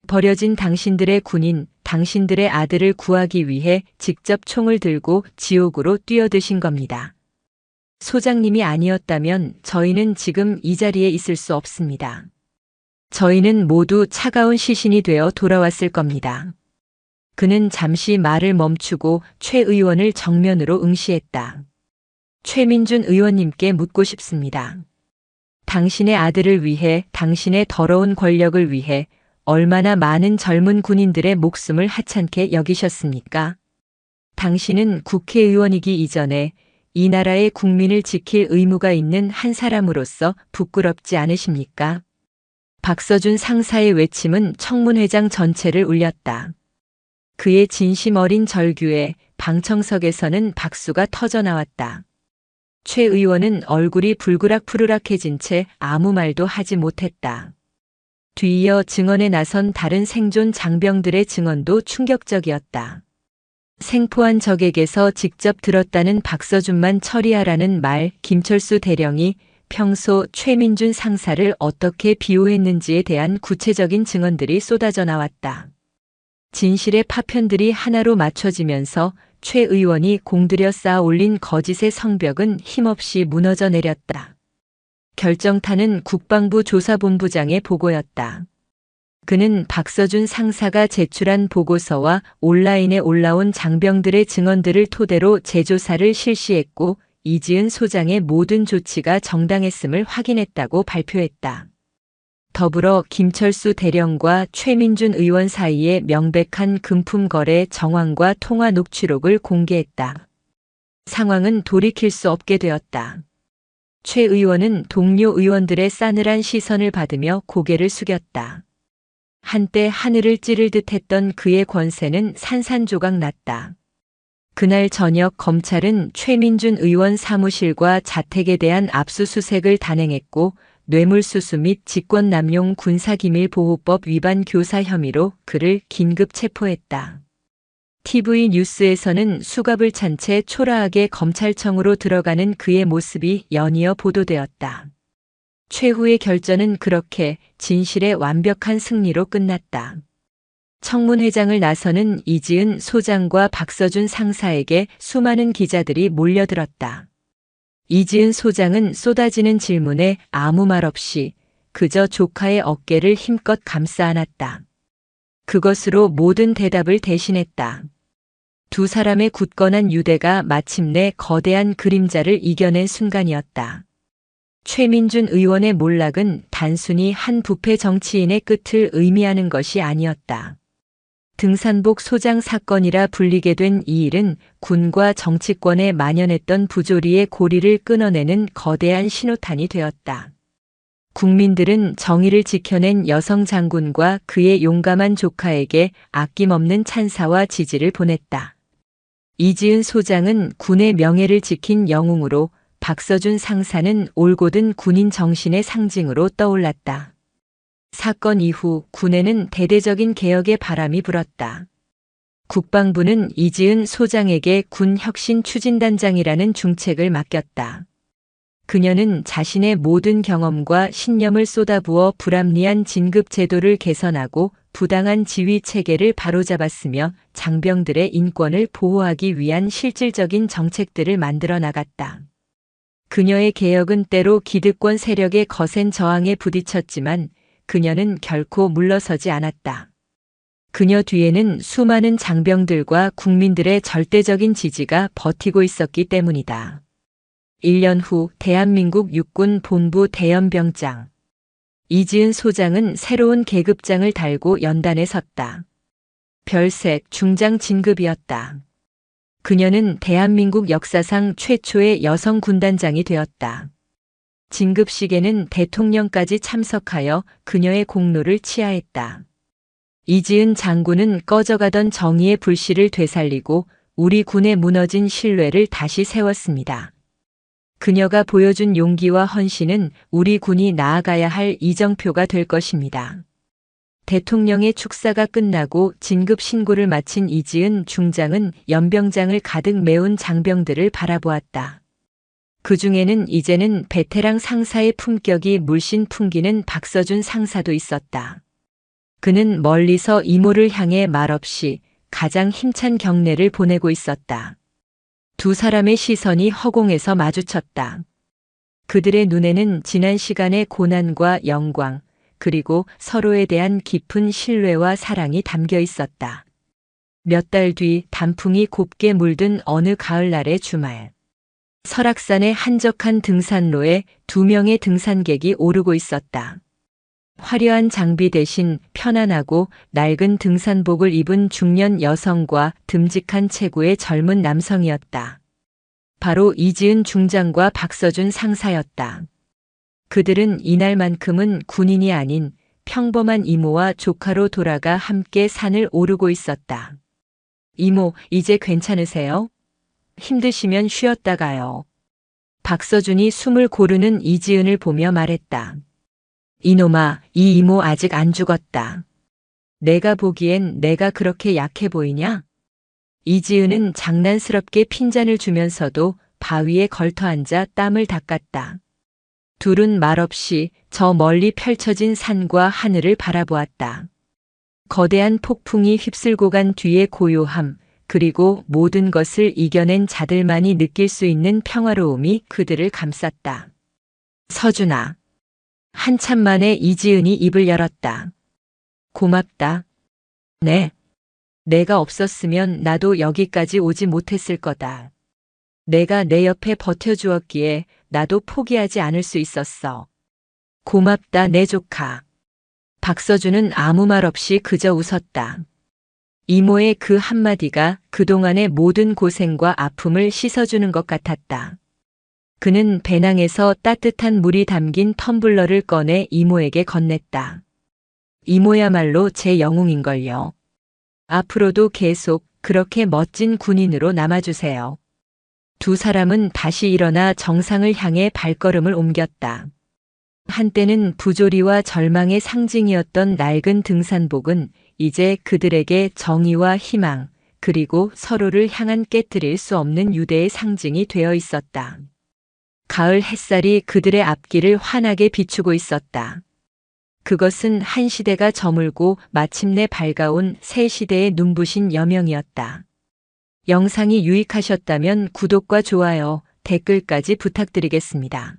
버려진 당신들의 군인, 당신들의 아들을 구하기 위해 직접 총을 들고 지옥으로 뛰어드신 겁니다. 소장님이 아니었다면 저희는 지금 이 자리에 있을 수 없습니다. 저희는 모두 차가운 시신이 되어 돌아왔을 겁니다. 그는 잠시 말을 멈추고 최 의원을 정면으로 응시했다. 최민준 의원님께 묻고 싶습니다. 당신의 아들을 위해, 당신의 더러운 권력을 위해 얼마나 많은 젊은 군인들의 목숨을 하찮게 여기셨습니까? 당신은 국회의원이기 이전에 이 나라의 국민을 지킬 의무가 있는 한 사람으로서 부끄럽지 않으십니까? 박서준 상사의 외침은 청문회장 전체를 울렸다. 그의 진심 어린 절규에 방청석에서는 박수가 터져나왔다. 최 의원은 얼굴이 불그락푸르락해진 채 아무 말도 하지 못했다. 뒤이어 증언에 나선 다른 생존 장병들의 증언도 충격적이었다. 생포한 적에게서 직접 들었다는 박서준만 처리하라는 말, 김철수 대령이 평소 최민준 상사를 어떻게 비호했는지에 대한 구체적인 증언들이 쏟아져 나왔다. 진실의 파편들이 하나로 맞춰지면서 최 의원이 공들여 쌓아 올린 거짓의 성벽은 힘없이 무너져 내렸다. 결정타는 국방부 조사본부장의 보고였다. 그는 박서준 상사가 제출한 보고서와 온라인에 올라온 장병들의 증언들을 토대로 재조사를 실시했고 이지은 소장의 모든 조치가 정당했음을 확인했다고 발표했다. 더불어 김철수 대령과 최민준 의원 사이의 명백한 금품 거래 정황과 통화 녹취록을 공개했다. 상황은 돌이킬 수 없게 되었다. 최 의원은 동료 의원들의 싸늘한 시선을 받으며 고개를 숙였다. 한때 하늘을 찌를 듯 했던 그의 권세는 산산조각 났다. 그날 저녁 검찰은 최민준 의원 사무실과 자택에 대한 압수수색을 단행했고 뇌물수수 및 직권남용 군사기밀보호법 위반 교사 혐의로 그를 긴급 체포했다. TV 뉴스에서는 수갑을 찬 채 초라하게 검찰청으로 들어가는 그의 모습이 연이어 보도되었다. 최후의 결전은 그렇게 진실의 완벽한 승리로 끝났다. 청문회장을 나서는 이지은 소장과 박서준 상사에게 수많은 기자들이 몰려들었다. 이지은 소장은 쏟아지는 질문에 아무 말 없이 그저 조카의 어깨를 힘껏 감싸 안았다. 그것으로 모든 대답을 대신했다. 두 사람의 굳건한 유대가 마침내 거대한 그림자를 이겨낸 순간이었다. 최민준 의원의 몰락은 단순히 한 부패 정치인의 끝을 의미하는 것이 아니었다. 등산복 소장 사건이라 불리게 된 이 일은 군과 정치권에 만연했던 부조리의 고리를 끊어내는 거대한 신호탄이 되었다. 국민들은 정의를 지켜낸 여성 장군과 그의 용감한 조카에게 아낌없는 찬사와 지지를 보냈다. 이지은 소장은 군의 명예를 지킨 영웅으로 박서준 상사는 올곧은 군인 정신의 상징으로 떠올랐다. 사건 이후 군에는 대대적인 개혁의 바람이 불었다. 국방부는 이지은 소장에게 군 혁신 추진단장이라는 중책을 맡겼다. 그녀는 자신의 모든 경험과 신념을 쏟아부어 불합리한 진급 제도를 개선하고 부당한 지위 체계를 바로잡았으며 장병들의 인권을 보호하기 위한 실질적인 정책들을 만들어 나갔다. 그녀의 개혁은 때로 기득권 세력의 거센 저항에 부딪혔지만 그녀는 결코 물러서지 않았다. 그녀 뒤에는 수많은 장병들과 국민들의 절대적인 지지가 버티고 있었기 때문이다. 1년 후 대한민국 육군 본부 대연병장. 이지은 소장은 새로운 계급장을 달고 연단에 섰다. 별색 중장 진급이었다. 그녀는 대한민국 역사상 최초의 여성 군단장이 되었다. 진급식에는 대통령까지 참석하여 그녀의 공로를 치하했다. 이지은 장군은 꺼져가던 정의의 불씨를 되살리고 우리 군의 무너진 신뢰를 다시 세웠습니다. 그녀가 보여준 용기와 헌신은 우리 군이 나아가야 할 이정표가 될 것입니다. 대통령의 축사가 끝나고 진급 신고를 마친 이지은 중장은 연병장을 가득 메운 장병들을 바라보았다. 그 중에는 이제는 베테랑 상사의 품격이 물씬 풍기는 박서준 상사도 있었다. 그는 멀리서 이모를 향해 말없이 가장 힘찬 경례를 보내고 있었다. 두 사람의 시선이 허공에서 마주쳤다. 그들의 눈에는 지난 시간의 고난과 영광, 그리고 서로에 대한 깊은 신뢰와 사랑이 담겨 있었다. 몇 달 뒤 단풍이 곱게 물든 어느 가을날의 주말. 설악산의 한적한 등산로에 2명의 등산객이 오르고 있었다. 화려한 장비 대신 편안하고 낡은 등산복을 입은 중년 여성과 듬직한 체구의 젊은 남성이었다. 바로 이지은 중장과 박서준 상사였다. 그들은 이날만큼은 군인이 아닌 평범한 이모와 조카로 돌아가 함께 산을 오르고 있었다. 이모, 이제 괜찮으세요? 힘드시면 쉬었다 가요. 박서준이 숨을 고르는 이지은을 보며 말했다. 이놈아, 이 이모 아직 안 죽었다. 내가 보기엔 내가 그렇게 약해 보이냐? 이지은은 장난스럽게 핀잔을 주면서도 바위에 걸터앉아 땀을 닦았다. 둘은 말없이 저 멀리 펼쳐진 산과 하늘을 바라보았다. 거대한 폭풍이 휩쓸고 간 뒤의 고요함, 그리고 모든 것을 이겨낸 자들만이 느낄 수 있는 평화로움이 그들을 감쌌다. 서준아. 한참 만에 이지은이 입을 열었다. 고맙다. 네. 내가 없었으면 나도 여기까지 오지 못했을 거다. 내가 내 옆에 버텨주었기에 나도 포기하지 않을 수 있었어. 고맙다, 내 조카. 박서준은 아무 말 없이 그저 웃었다. 이모의 그 한마디가 그동안의 모든 고생과 아픔을 씻어주는 것 같았다. 그는 배낭에서 따뜻한 물이 담긴 텀블러를 꺼내 이모에게 건넸다. 이모야말로 제 영웅인걸요. 앞으로도 계속 그렇게 멋진 군인으로 남아주세요. 두 사람은 다시 일어나 정상을 향해 발걸음을 옮겼다. 한때는 부조리와 절망의 상징이었던 낡은 등산복은 이제 그들에게 정의와 희망, 그리고 서로를 향한 깨뜨릴 수 없는 유대의 상징이 되어 있었다. 가을 햇살이 그들의 앞길을 환하게 비추고 있었다. 그것은 한 시대가 저물고 마침내 밝아온 새 시대의 눈부신 여명이었다. 영상이 유익하셨다면 구독과 좋아요, 댓글까지 부탁드리겠습니다.